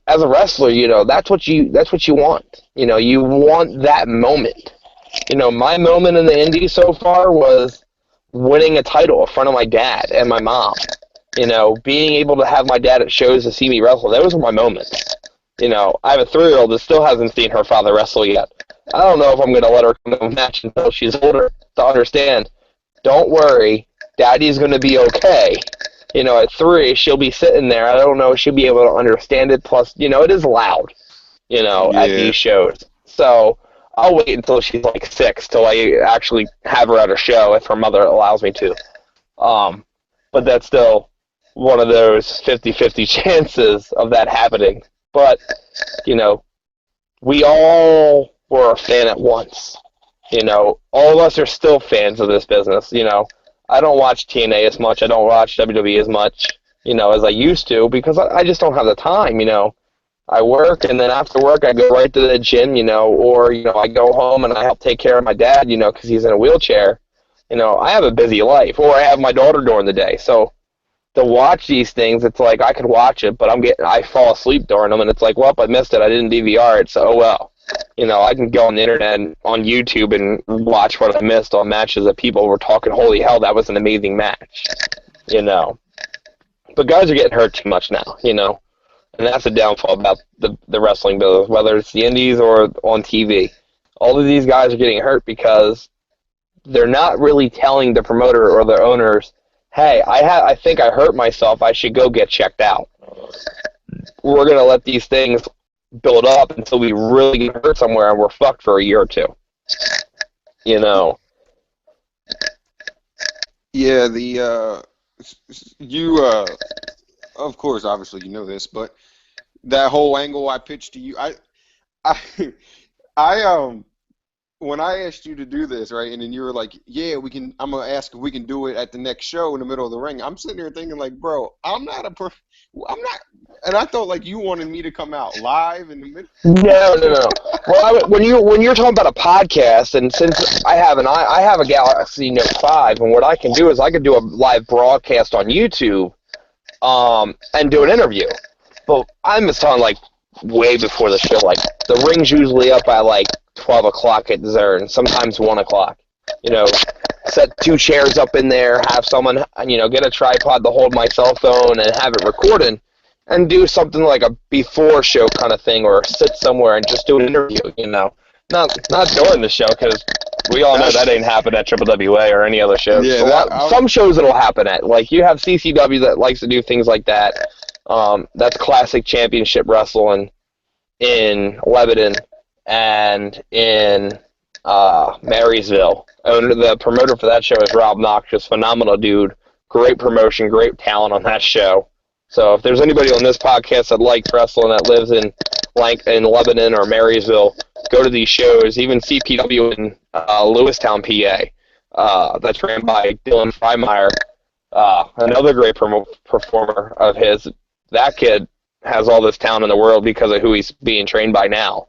as a wrestler, you know, that's what you want. You know, you want that moment. You know, my moment in the Indies so far was winning a title in front of my dad and my mom. You know, being able to have my dad at shows to see me wrestle, those were my moments. You know, I have a 3-year-old that still hasn't seen her father wrestle yet. I don't know if I'm going to let her come to a match until she's older to understand. Don't worry, Daddy's going to be okay. You know, at 3, she'll be sitting there. I don't know if she'll be able to understand it. Plus, you know, it is loud, you know, at these shows. So I'll wait until she's like 6 till I actually have her at a show if her mother allows me to. But that's still one of those 50-50 chances of that happening. But, you know, we all were a fan at once. You know, all of us are still fans of this business. You know, I don't watch TNA as much. I don't watch WWE as much, you know, as I used to because I just don't have the time, you know. I work, and then after work, I go right to the gym, you know, or, you know, I go home and I help take care of my dad, you know, because he's in a wheelchair. You know, I have a busy life, or I have my daughter during the day. So to watch these things, it's like I could watch it, but I fall asleep during them, and it's like, well, I missed it. I didn't DVR it, so oh well. You know, I can go on the internet and on YouTube and watch what I missed on matches that people were talking, holy hell, that was an amazing match, you know. But guys are getting hurt too much now, you know. And that's the downfall about the wrestling business, whether it's the indies or on TV. All of these guys are getting hurt because they're not really telling the promoter or their owners, hey, I think I hurt myself. I should go get checked out. We're going to let these things build up until we really get hurt somewhere and we're fucked for a year or two. You know? Yeah, of course, obviously you know this, but that whole angle I pitched to you, I, I when I asked you to do this, right, and then you were like, yeah, I'm gonna ask if we can do it at the next show in the middle of the ring. I'm sitting there thinking like, bro, I'm not, and I thought like you wanted me to come out live in the middle. No. Well, when you're talking about a podcast, and since I have a Galaxy Note 5, and what I can do is I can do a live broadcast on YouTube, and do an interview. But I'm just talking like way before the show. Like the ring's usually up at like 12 o'clock at there, and sometimes 1 o'clock. You know, set 2 chairs up in there, have someone, get a tripod to hold my cell phone and have it recording, and do something like a before show kind of thing, or sit somewhere and just do an interview. Not during the show, because we all know that ain't happen at WWWA or any other shows. Yeah, some shows it'll happen at. Like you have CCW that likes to do things like that. That's classic championship wrestling in Lebanon and in Marysville. The promoter for that show is Rob Noxious, phenomenal dude, great promotion, great talent on that show. So if there's anybody on this podcast that likes wrestling that lives in Lebanon or Marysville, go to these shows. Even CPW in Lewistown, PA, that's ran by Dylan Freimeyer, another great performer of his. That kid has all this talent in the world because of who he's being trained by now.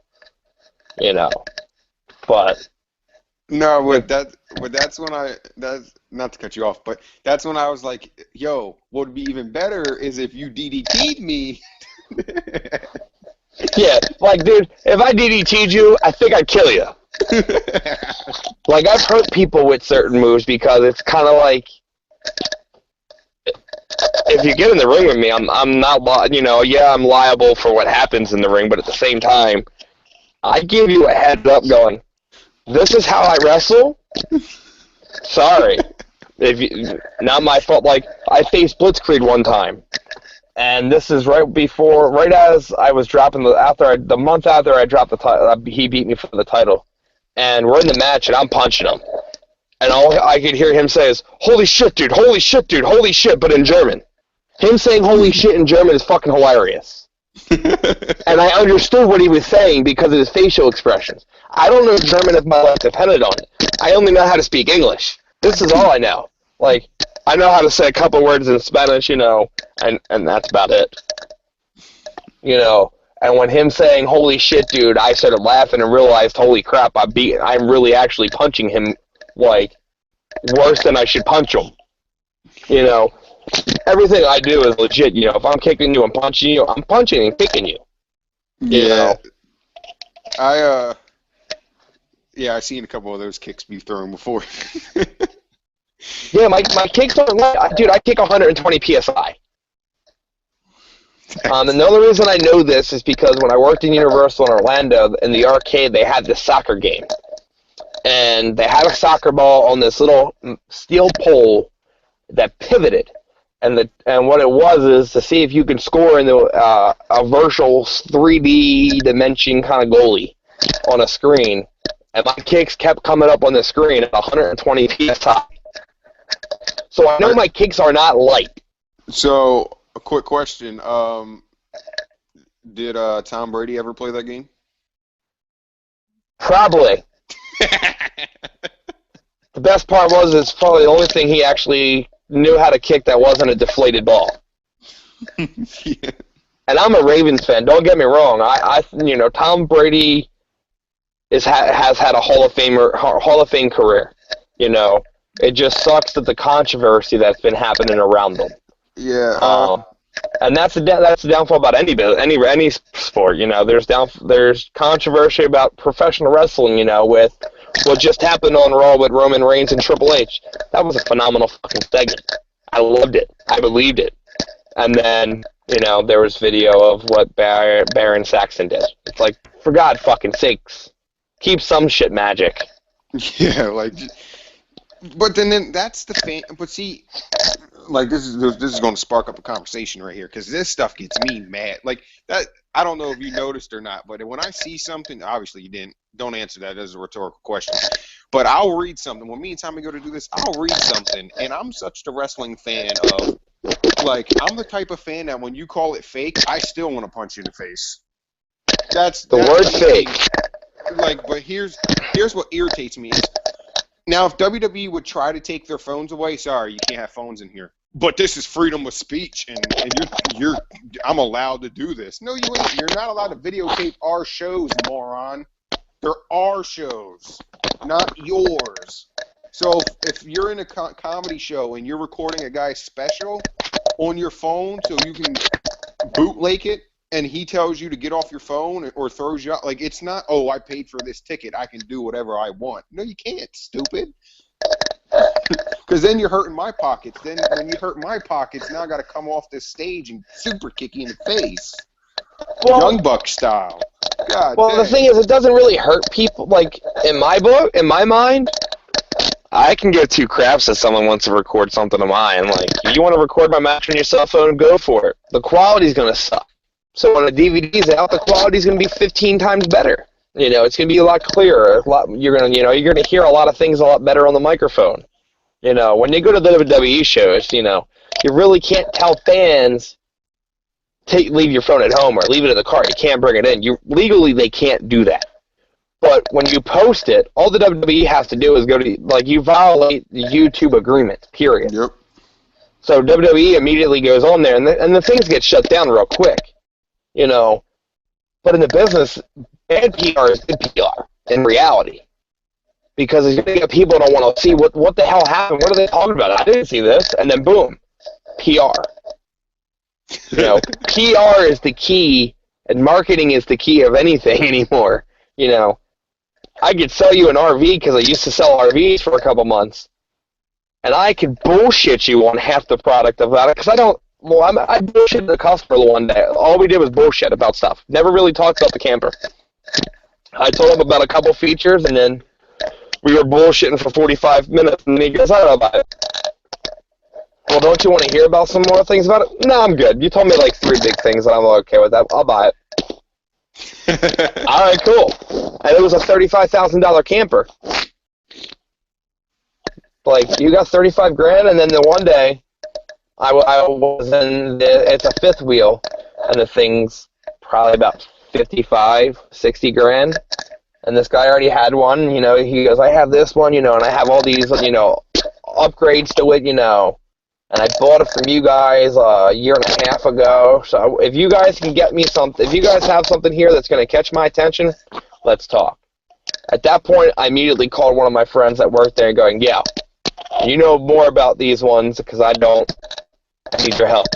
But no, that's when that's not to cut you off, but that's when I was like, yo, what would be even better is if you DDT'd me. Yeah, like, dude, if I DDT'd you, I think I'd kill you. Like, I've hurt people with certain moves because it's kind of like, if you get in the ring with me, I'm not, I'm liable for what happens in the ring, but at the same time, I give you a heads up going, this is how I wrestle? Sorry. Not my fault. Like, I faced Blitzkrieg one time, and this is right as I was dropping the month after I dropped the title, he beat me for the title, and we're in the match, and I'm punching him, and all I could hear him say is, holy shit, dude, holy shit, dude, holy shit, but in German. Him saying holy shit in German is fucking hilarious. And I understood what he was saying because of his facial expressions. I don't know German if my life depended on it. I only know how to speak English. This is all I know. Like, I know how to say a couple words in Spanish, and that's about it. And when him saying, holy shit, dude, I started laughing and realized, holy crap, I'm really actually punching him, like, worse than I should punch him. Everything I do is legit. If I'm kicking you and punching you, I'm punching and kicking you. I've seen a couple of those kicks be thrown before. Yeah, my kicks aren't light. Dude, I kick 120 PSI. And the only reason I know this is because when I worked in Universal in Orlando, in the arcade, they had this soccer game. And they had a soccer ball on this little steel pole that pivoted. And what it was is to see if you can score in a virtual 3D dimension kind of goalie on a screen. And my kicks kept coming up on the screen at 120 PSI. So I know my kicks are not light. So, a quick question. Did Tom Brady ever play that game? Probably. The best part was it's probably the only thing he actually knew how to kick that wasn't a deflated ball. Yeah. And I'm a Ravens fan. Don't get me wrong. Tom Brady has had a Hall of Fame career. It just sucks that the controversy that's been happening around them. Yeah. And that's the downfall about any sport. There's controversy about professional wrestling. With what just happened on Raw with Roman Reigns and Triple H. That was a phenomenal fucking segment. I loved it. I believed it. And then, there was video of what Baron Saxton did. It's like, for God fucking sakes. Keep some shit magic. Yeah, like, but then that's the fan. But see, like this is going to spark up a conversation right here because this stuff gets me mad. Like that, I don't know if you noticed or not, but when I see something, obviously you didn't. Don't answer that as a rhetorical question. But I'll read something. When me and Tommy go to do this, I'll read something, and I'm such a wrestling fan of, like, I'm the type of fan that when you call it fake, I still want to punch you in the face. That's The word fake. Like, but here's what irritates me is, now if WWE would try to take their phones away, sorry, you can't have phones in here. But this is freedom of speech, and I'm allowed to do this. No, you ain't. You're not allowed to videotape our shows, moron. They're our shows, not yours. So if you're in a comedy show and you're recording a guy's special on your phone so you can bootleg it, and he tells you to get off your phone or throws you out, like, it's not, oh, I paid for this ticket, I can do whatever I want. No, you can't, stupid. Because then you're hurting my pockets. Then when you hurt my pockets, now I got to come off this stage and super kick you in the face. Well, Young Buck style. God well, dang. the thing is, it doesn't really hurt people. Like, in my book, in my mind, I can give two craps if someone wants to record something of mine. Like, if you want to record my match on your cell phone, go for it. The quality's going to suck. So when the DVD's out, the quality's going to be 15 times better. You know, it's going to be a lot clearer. You're going to hear a lot of things a lot better on the microphone. You know, when you go to the WWE shows, you know, you really can't tell fans leave your phone at home or leave it in the car. You can't bring it in. Legally, they can't do that. But when you post it, all the WWE has to do is go to, like, you violate the YouTube agreement, period. Yep. So WWE immediately goes on there, and the things get shut down real quick, you know. But in the business, bad PR is good PR in reality. Because you're going to get people that don't want to see what the hell happened. What are they talking about? I didn't see this. And then, boom, PR. You know, PR is the key, and marketing is the key of anything anymore. You know, I could sell you an RV because I used to sell RVs for a couple months, and I could bullshit you on half the product about it because I don't. Well, I bullshitted the customer one day. All we did was bullshit about stuff. Never really talked about the camper. I told him about a couple features, and then we were bullshitting for 45 minutes, and then he goes, I don't know about it. Well, don't you want to hear about some more things about it? No, I'm good. You told me like 3 big things, and I'm okay with that. I'll buy it. All right, cool. And it was a $35,000 camper. Like, you got 35 grand, and then the one day, I was in it's a 5th wheel, and the thing's probably about 55, 60 grand. And this guy already had one, you know, he goes, I have this one, you know, and I have all these, you know, upgrades to it, you know, and I bought it from you guys a year and a half ago. So if you guys can get me something, if you guys have something here that's going to catch my attention, let's talk. At that point, I immediately called one of my friends that worked there and going, yeah, you know more about these ones because I don't. I need your help.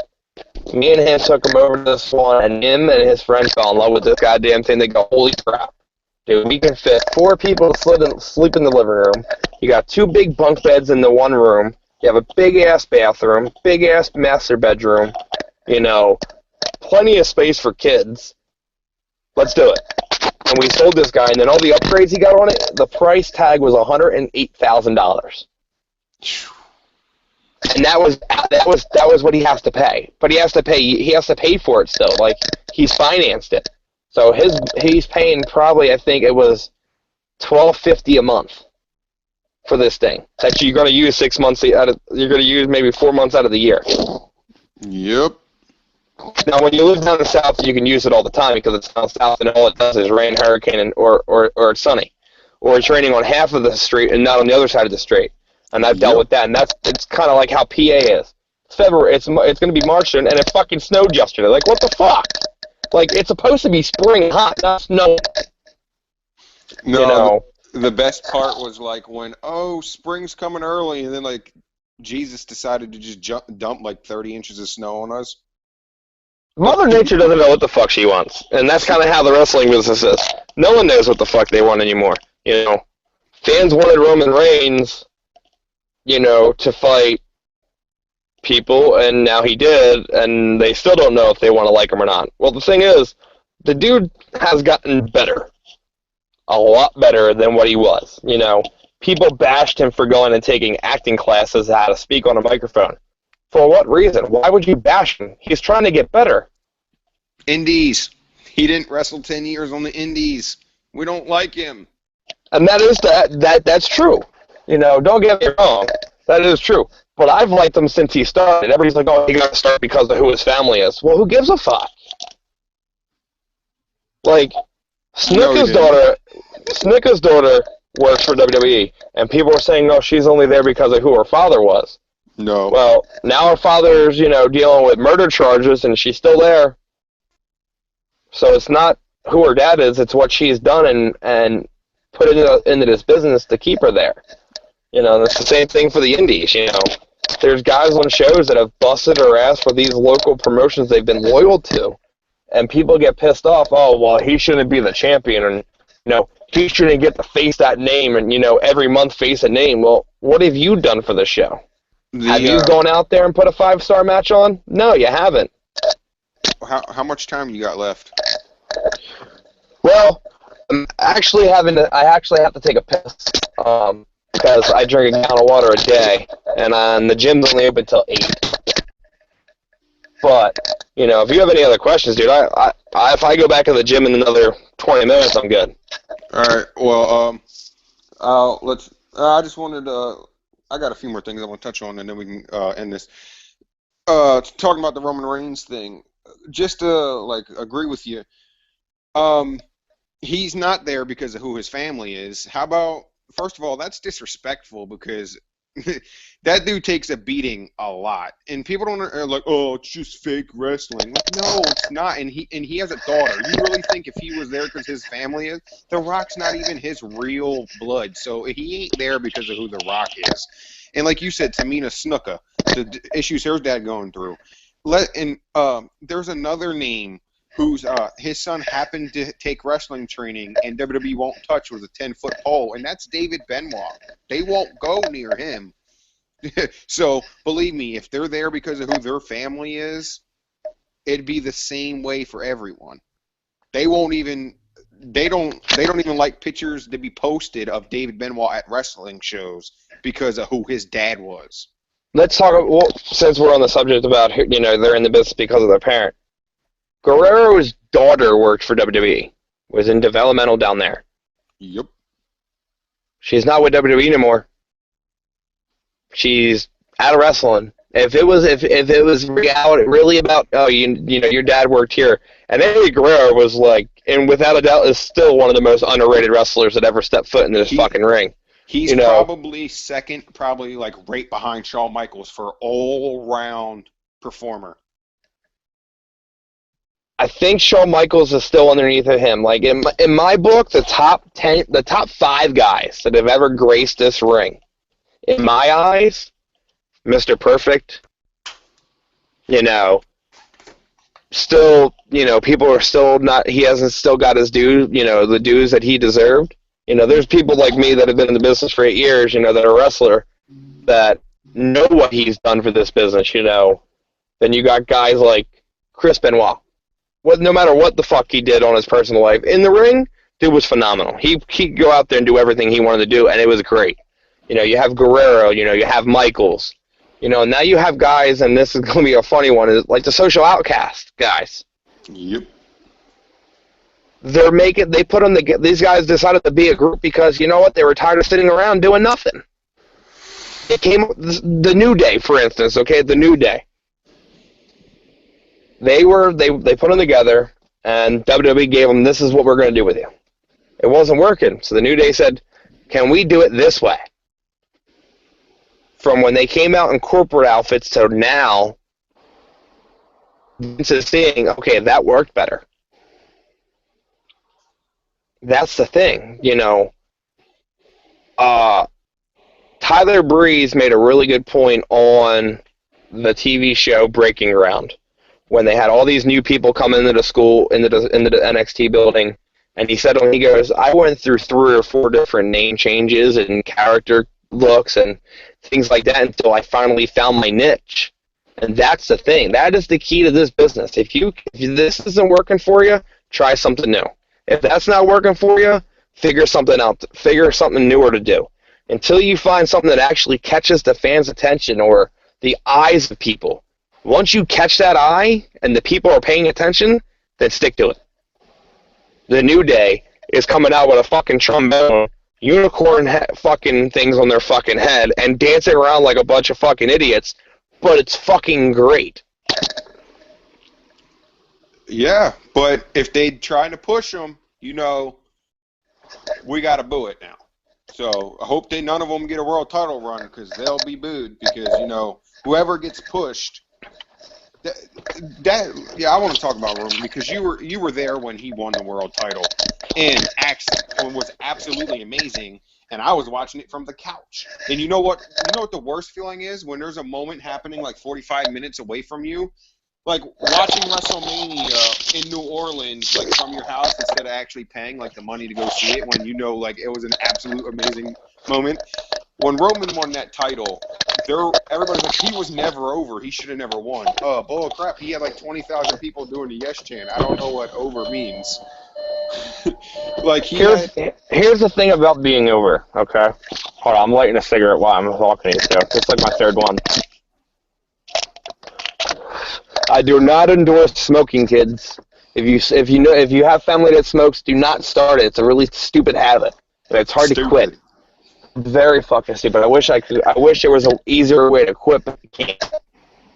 Me and him took him over to this one, and him and his friend fell in love with this goddamn thing. They go, holy crap. Dude, we can fit 4 people to sleep in the living room. You got 2 big bunk beds in the one room. You have a big-ass bathroom, big-ass master bedroom. You know, plenty of space for kids. Let's do it. And we sold this guy, and then all the upgrades he got on it, the price tag was $108,000. And that was what he has to pay. But he has to pay for it still. Like, he's financed it. So he's paying probably, I think it was $1,250 a month for this thing that you're going to use 6 months you're going to use maybe 4 months out of the year. Yep. Now, when you live down the south, you can use it all the time because it's down south, and all it does is rain, hurricane, or it's sunny, or it's raining on half of the street and not on the other side of the street. And I've dealt with that, and it's kind of like how PA is. It's February. It's going to be March, and it fucking snowed yesterday. Like, what the fuck? Like, it's supposed to be spring hot, not snow. No, you know? The best part was, like, when, spring's coming early, and then, like, Jesus decided to just dump, like, 30 inches of snow on us. Mother Nature doesn't know what the fuck she wants. And that's kind of how the wrestling business is. No one knows what the fuck they want anymore. You know? Fans wanted Roman Reigns, you know, to fight people, and now he did, and they still don't know if they want to like him or not. Well, the thing is, the dude has gotten better. a lot better than what he was. You know, people bashed him for going and taking acting classes how to speak on a microphone. For what reason? Why would you bash him? He's trying to get better. Indies. He didn't wrestle 10 years on the Indies. We don't like him. And that's true. You know, don't get me wrong. That is true. But I've liked him since he started. Everybody's like, oh, he got to start because of who his family is. Well, who gives a fuck? Like, Snuka's daughter works for WWE, and people are saying, no, she's only there because of who her father was. No. Well, now her father's, you know, dealing with murder charges, and she's still there. So it's not who her dad is, it's what she's done and put into this business to keep her there. You know, and it's the same thing for the indies, you know. There's guys on shows that have busted her ass for these local promotions they've been loyal to, and people get pissed off, oh, well, he shouldn't be the champion, and, you know, he shouldn't get to face that name and, you know, every month face a name. Well, what have you done for the show? Have you gone out there and put a 5-star match on? No, you haven't. How much time you got left? Well, I actually have to take a piss because I drink a gallon of water a day, and the gym's only open until 8. But, you know, if you have any other questions, dude, if I go back to the gym in another 20 minutes, I'm good. All right. Well, I just wanted to. I got a few more things I want to touch on, and then we can end this. Talking about the Roman Reigns thing, just to agree with you. He's not there because of who his family is. How about, first of all, that's disrespectful because that dude takes a beating a lot, and people don't are like, oh, it's just fake wrestling. Like, no, it's not. And he has a daughter. You really think if he was there because his family is? The Rock's not even his real blood, so he ain't there because of who The Rock is. And like you said, Tamina Snuka, the issues her dad going through. There's another name whose his son happened to take wrestling training and WWE won't touch with a 10-foot pole, and that's David Benoit. They won't go near him. So believe me, if they're there because of who their family is, it'd be the same way for everyone. They don't even like pictures to be posted of David Benoit at wrestling shows because of who his dad was. Let's talk. Well, since we're on the subject about, you know, they're in the business because of their parent. Guerrero's daughter worked for WWE, was in developmental down there. Yep. She's not with WWE anymore. She's out of wrestling. If it was reality, really about, oh, you know, your dad worked here, and Eddie Guerrero was like, and without a doubt, is still one of the most underrated wrestlers that ever stepped foot into this fucking ring. He's probably second, like right behind Shawn Michaels for all-round performer. I think Shawn Michaels is still underneath of him. Like in my book, the top 5 guys that have ever graced this ring, in my eyes, Mr. Perfect, you know, still, you know, people are still not, he hasn't still got his due, you know, the dues that he deserved. You know, there's people like me that have been in the business for 8 years, you know, that are a wrestler, that know what he's done for this business, you know. Then you got guys like Chris Benoit. No matter what the fuck he did on his personal life, in the ring, dude was phenomenal. He'd go out there and do everything he wanted to do, and it was great. You know, you have Guerrero, you know, you have Michaels. You know, now you have guys, and this is going to be a funny one, is like the social outcast guys. Yep. These guys decided to be a group because, you know what, they were tired of sitting around doing nothing. It came, the New Day, for instance, okay, the New Day. They put them together, and WWE gave them, this is what we're going to do with you. It wasn't working, so the New Day said, can we do it this way? From when they came out in corporate outfits to now, Vince is seeing, okay, that worked better. That's the thing, you know. Tyler Breeze made a really good point on the TV show Breaking Ground, when they had all these new people come into the school, into the NXT building, and he said, when he goes, I went through 3 or 4 different name changes and character looks and things like that until I finally found my niche. And that's the thing. That is the key to this business. If this isn't working for you, try something new. If that's not working for you, figure something out, figure something newer to do. Until you find something that actually catches the fans' attention or the eyes of people. Once you catch that eye and the people are paying attention, then stick to it. The New Day is coming out with a fucking trombone, unicorn fucking things on their fucking head, and dancing around like a bunch of fucking idiots, but it's fucking great. Yeah, but if they try to push them, we got to boo it now. So I hope none of them get a world title run because they'll be booed because, whoever gets pushed. I want to talk about Roman because you were there when he won the world title and was absolutely amazing. And I was watching it from the couch. And you know what the worst feeling is when there's a moment happening like 45 minutes away from you. Like watching WrestleMania in New Orleans, like from your house instead of actually paying like the money to go see it when like it was an absolute amazing moment. When Roman won that title, everybody's like, he was never over. He should have never won. Bull crap. He had like 20,000 people doing the yes chant. I don't know what over means. Here's the thing about being over, okay? Hold on, I'm lighting a cigarette while I'm talking to you, so it's like my third one. I do not endorse smoking, kids. If you have family that smokes, do not start it. It's a really stupid habit, and it's hard to quit. Very fucking stupid. I wish there was an easier way to quit, but you can't.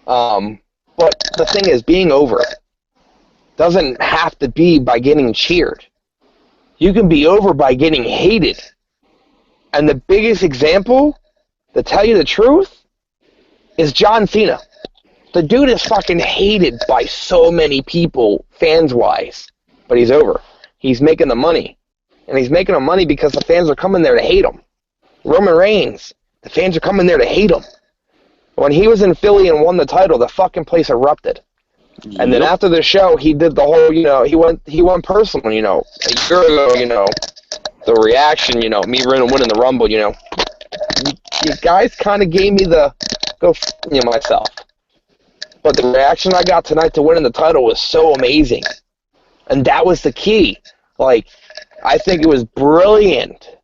But the thing is, being over doesn't have to be by getting cheered. You can be over by getting hated. And the biggest example, to tell you the truth, is John Cena. The dude is fucking hated by so many people, fans-wise. But he's over. He's making the money. And he's making the money because the fans are coming there to hate him. Roman Reigns, the fans are coming there to hate him. When he was in Philly and won the title, the fucking place erupted. Yep. And then after the show, he did the whole, he went personal, a year ago, the reaction, me winning the Rumble, you guys kind of gave me the go myself. But the reaction I got tonight to winning the title was so amazing. And that was the key. Like, I think it was brilliant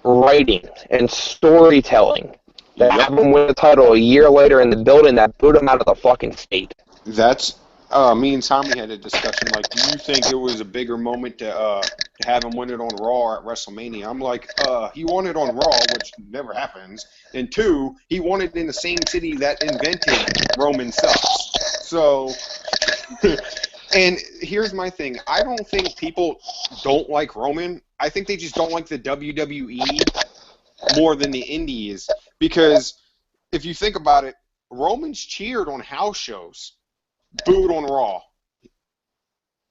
writing and storytelling that have him win the title a year later in the building that booed him out of the fucking state. That's me and Tommy had a discussion. Like, do you think it was a bigger moment to have him win it on Raw at WrestleMania? I'm like, he won it on Raw, which never happens. And two, he won it in the same city that invented Roman Sucks. So, and here's my thing. I don't think people don't like Roman. I think they just don't like the WWE more than the Indies. Because if you think about it, Roman's cheered on house shows. Booed on Raw.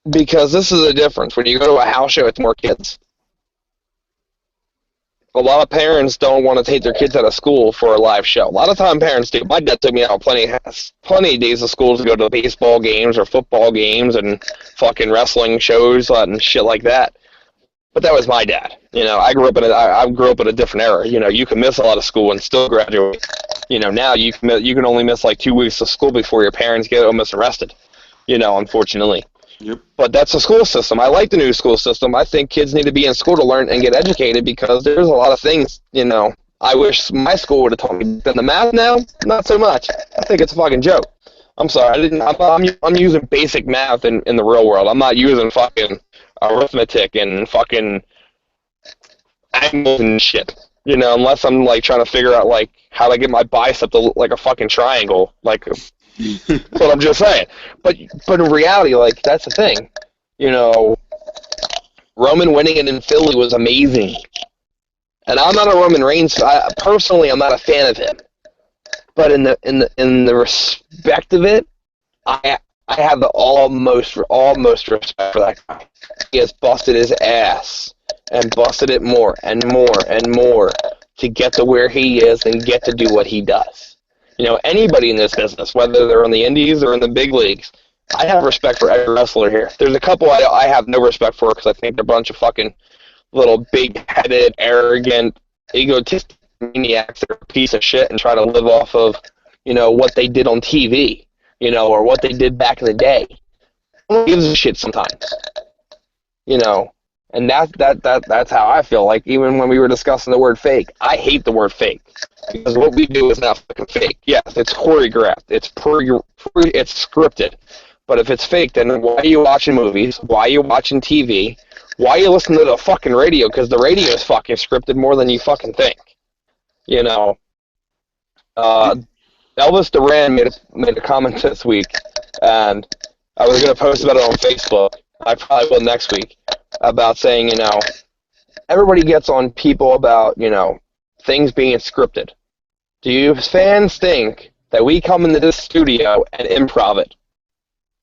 Because this is the difference. When you go to a house show, it's more kids. A lot of parents don't want to take their kids out of school for a live show. A lot of time parents do. My dad took me out plenty of days of school to go to baseball games or football games and fucking wrestling shows and shit like that. But that was my dad. I grew up in a different era. You can miss a lot of school and still graduate. Now you can only miss like 2 weeks of school before your parents get almost arrested. Unfortunately. Yep. But that's the school system. I like the new school system. I think kids need to be in school to learn and get educated because there's a lot of things, I wish my school would have taught me. Then the math now, not so much. I think it's a fucking joke. I'm sorry. I'm using basic math in the real world. I'm not using fucking arithmetic and fucking angles and shit. Unless I'm like trying to figure out like how to get my bicep to look like a fucking triangle. Like, but I'm just saying. But in reality, like that's the thing. Roman winning it in Philly was amazing. And I'm not a Roman Reigns. Personally, I'm not a fan of him. But in the respect of it, I have the almost respect for that guy. He has busted his ass and busted it more and more and more to get to where he is and get to do what he does. Anybody in this business, whether they're in the indies or in the big leagues, I have respect for every wrestler here. There's a couple I have no respect for because I think they're a bunch of fucking little big-headed, arrogant, egotistic maniacs that are a piece of shit and try to live off of, what they did on TV, or what they did back in the day. No one gives a shit sometimes, and And that's how I feel. Like, even when we were discussing the word fake, I hate the word fake. Because what we do is not fucking fake. Yes, it's choreographed. It's it's scripted. But if it's fake, then why are you watching movies? Why are you watching TV? Why are you listening to the fucking radio? Because the radio is fucking scripted more than you fucking think. You know, Elvis Duran made a comment this week, and I was going to post about it on Facebook. I probably will next week, about saying, you know, everybody gets on people about, you know, things being scripted. Do you fans think that we come into this studio and improv it?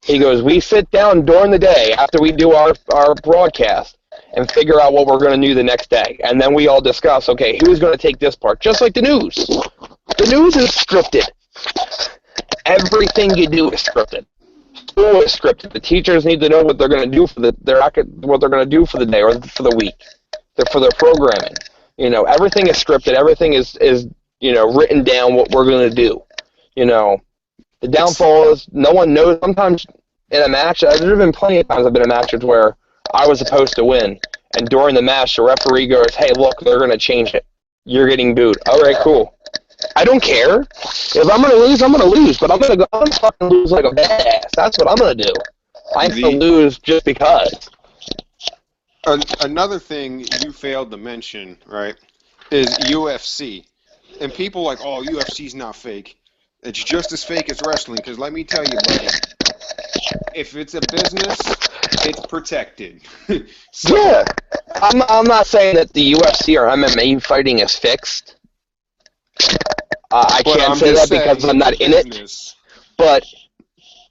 He goes, we sit down during the day after we do our broadcast and figure out what we're going to do the next day. And then we all discuss, okay, who's going to take this part? Just like the news. The news is scripted. Everything you do is scripted. School is scripted. The teachers need to know what they're going to do for what they're going to do for the day or for the week. For their programming. You know, everything is scripted. Everything is you know, written down what we're going to do. You know, the downfall is no one knows. Sometimes in a match, there have been plenty of times I've been in matches where I was supposed to win, and during the match, the referee goes, hey, look, they're going to change it. You're getting booed. All right, cool. I don't care. If I'm going to lose, I'm going to lose, but I'm going to fucking lose like a badass. That's what I'm going to do. I'm going to lose just because. Another thing you failed to mention, right, is UFC. And people like, oh, UFC's not fake. It's just as fake as wrestling, because let me tell you, buddy, if it's a business, it's protected. So, yeah. I'm not saying that the UFC or MMA fighting is fixed. I can't say that because I'm not in it. But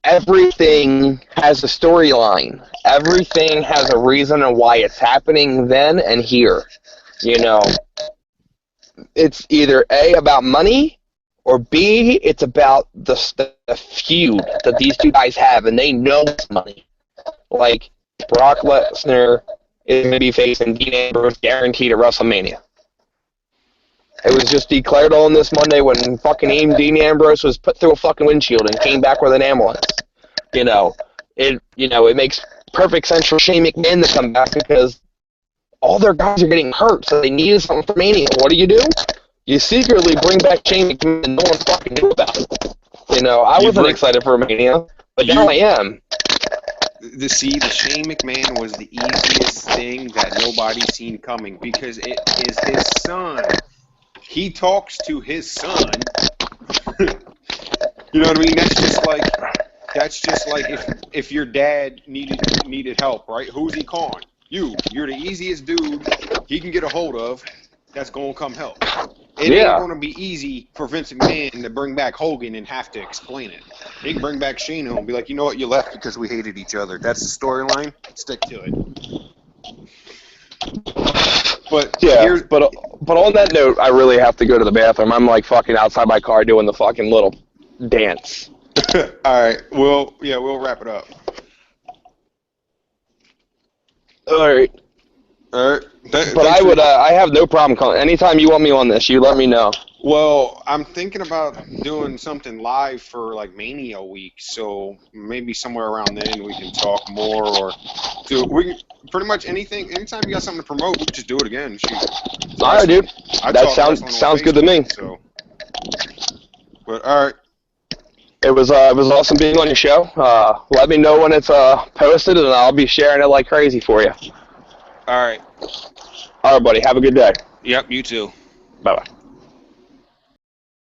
everything has a storyline. Everything has a reason and why it's happening then and here. You know, it's either A, about money, or B, it's about the feud that these two guys have, and they know it's money. Like, Brock Lesnar is going to be facing Dean Ambrose guaranteed at WrestleMania. It was just declared on this Monday when fucking Dean Ambrose was put through a fucking windshield and came back with an ambulance. You know, it makes perfect sense for Shane McMahon to come back because all their guys are getting hurt, so they needed something for Mania. What do? You secretly bring back Shane McMahon and no one fucking knew about it. You know, I wasn't excited for Mania, but now I am. The Shane McMahon was the easiest thing that nobody seen coming because it is his son. He talks to his son. You know what I mean? That's just like if your dad needed help, right? Who's he calling? You. You're the easiest dude he can get a hold of that's going to come help. It ain't going to be easy for Vince McMahon to bring back Hogan and have to explain it. He can bring back Shane and be like, you know what, you left because we hated each other. That's the storyline. Stick to it. But yeah, but on that note, I really have to go to the bathroom. I'm like fucking outside my car doing the fucking little dance. All right, we'll wrap it up. All right. But I have no problem calling. Anytime you want me on this, you let me know. Well, I'm thinking about doing something live for like Mania week, so maybe somewhere around then we can talk more or pretty much anything. Anytime you got something to promote, we can just do it again. Shoot. All right, dude. That sounds good to me. So. But all right. It was awesome being on your show. Let me know when it's posted, and I'll be sharing it like crazy for you. All right. All right, buddy. Have a good day. Yep, you too. Bye-bye.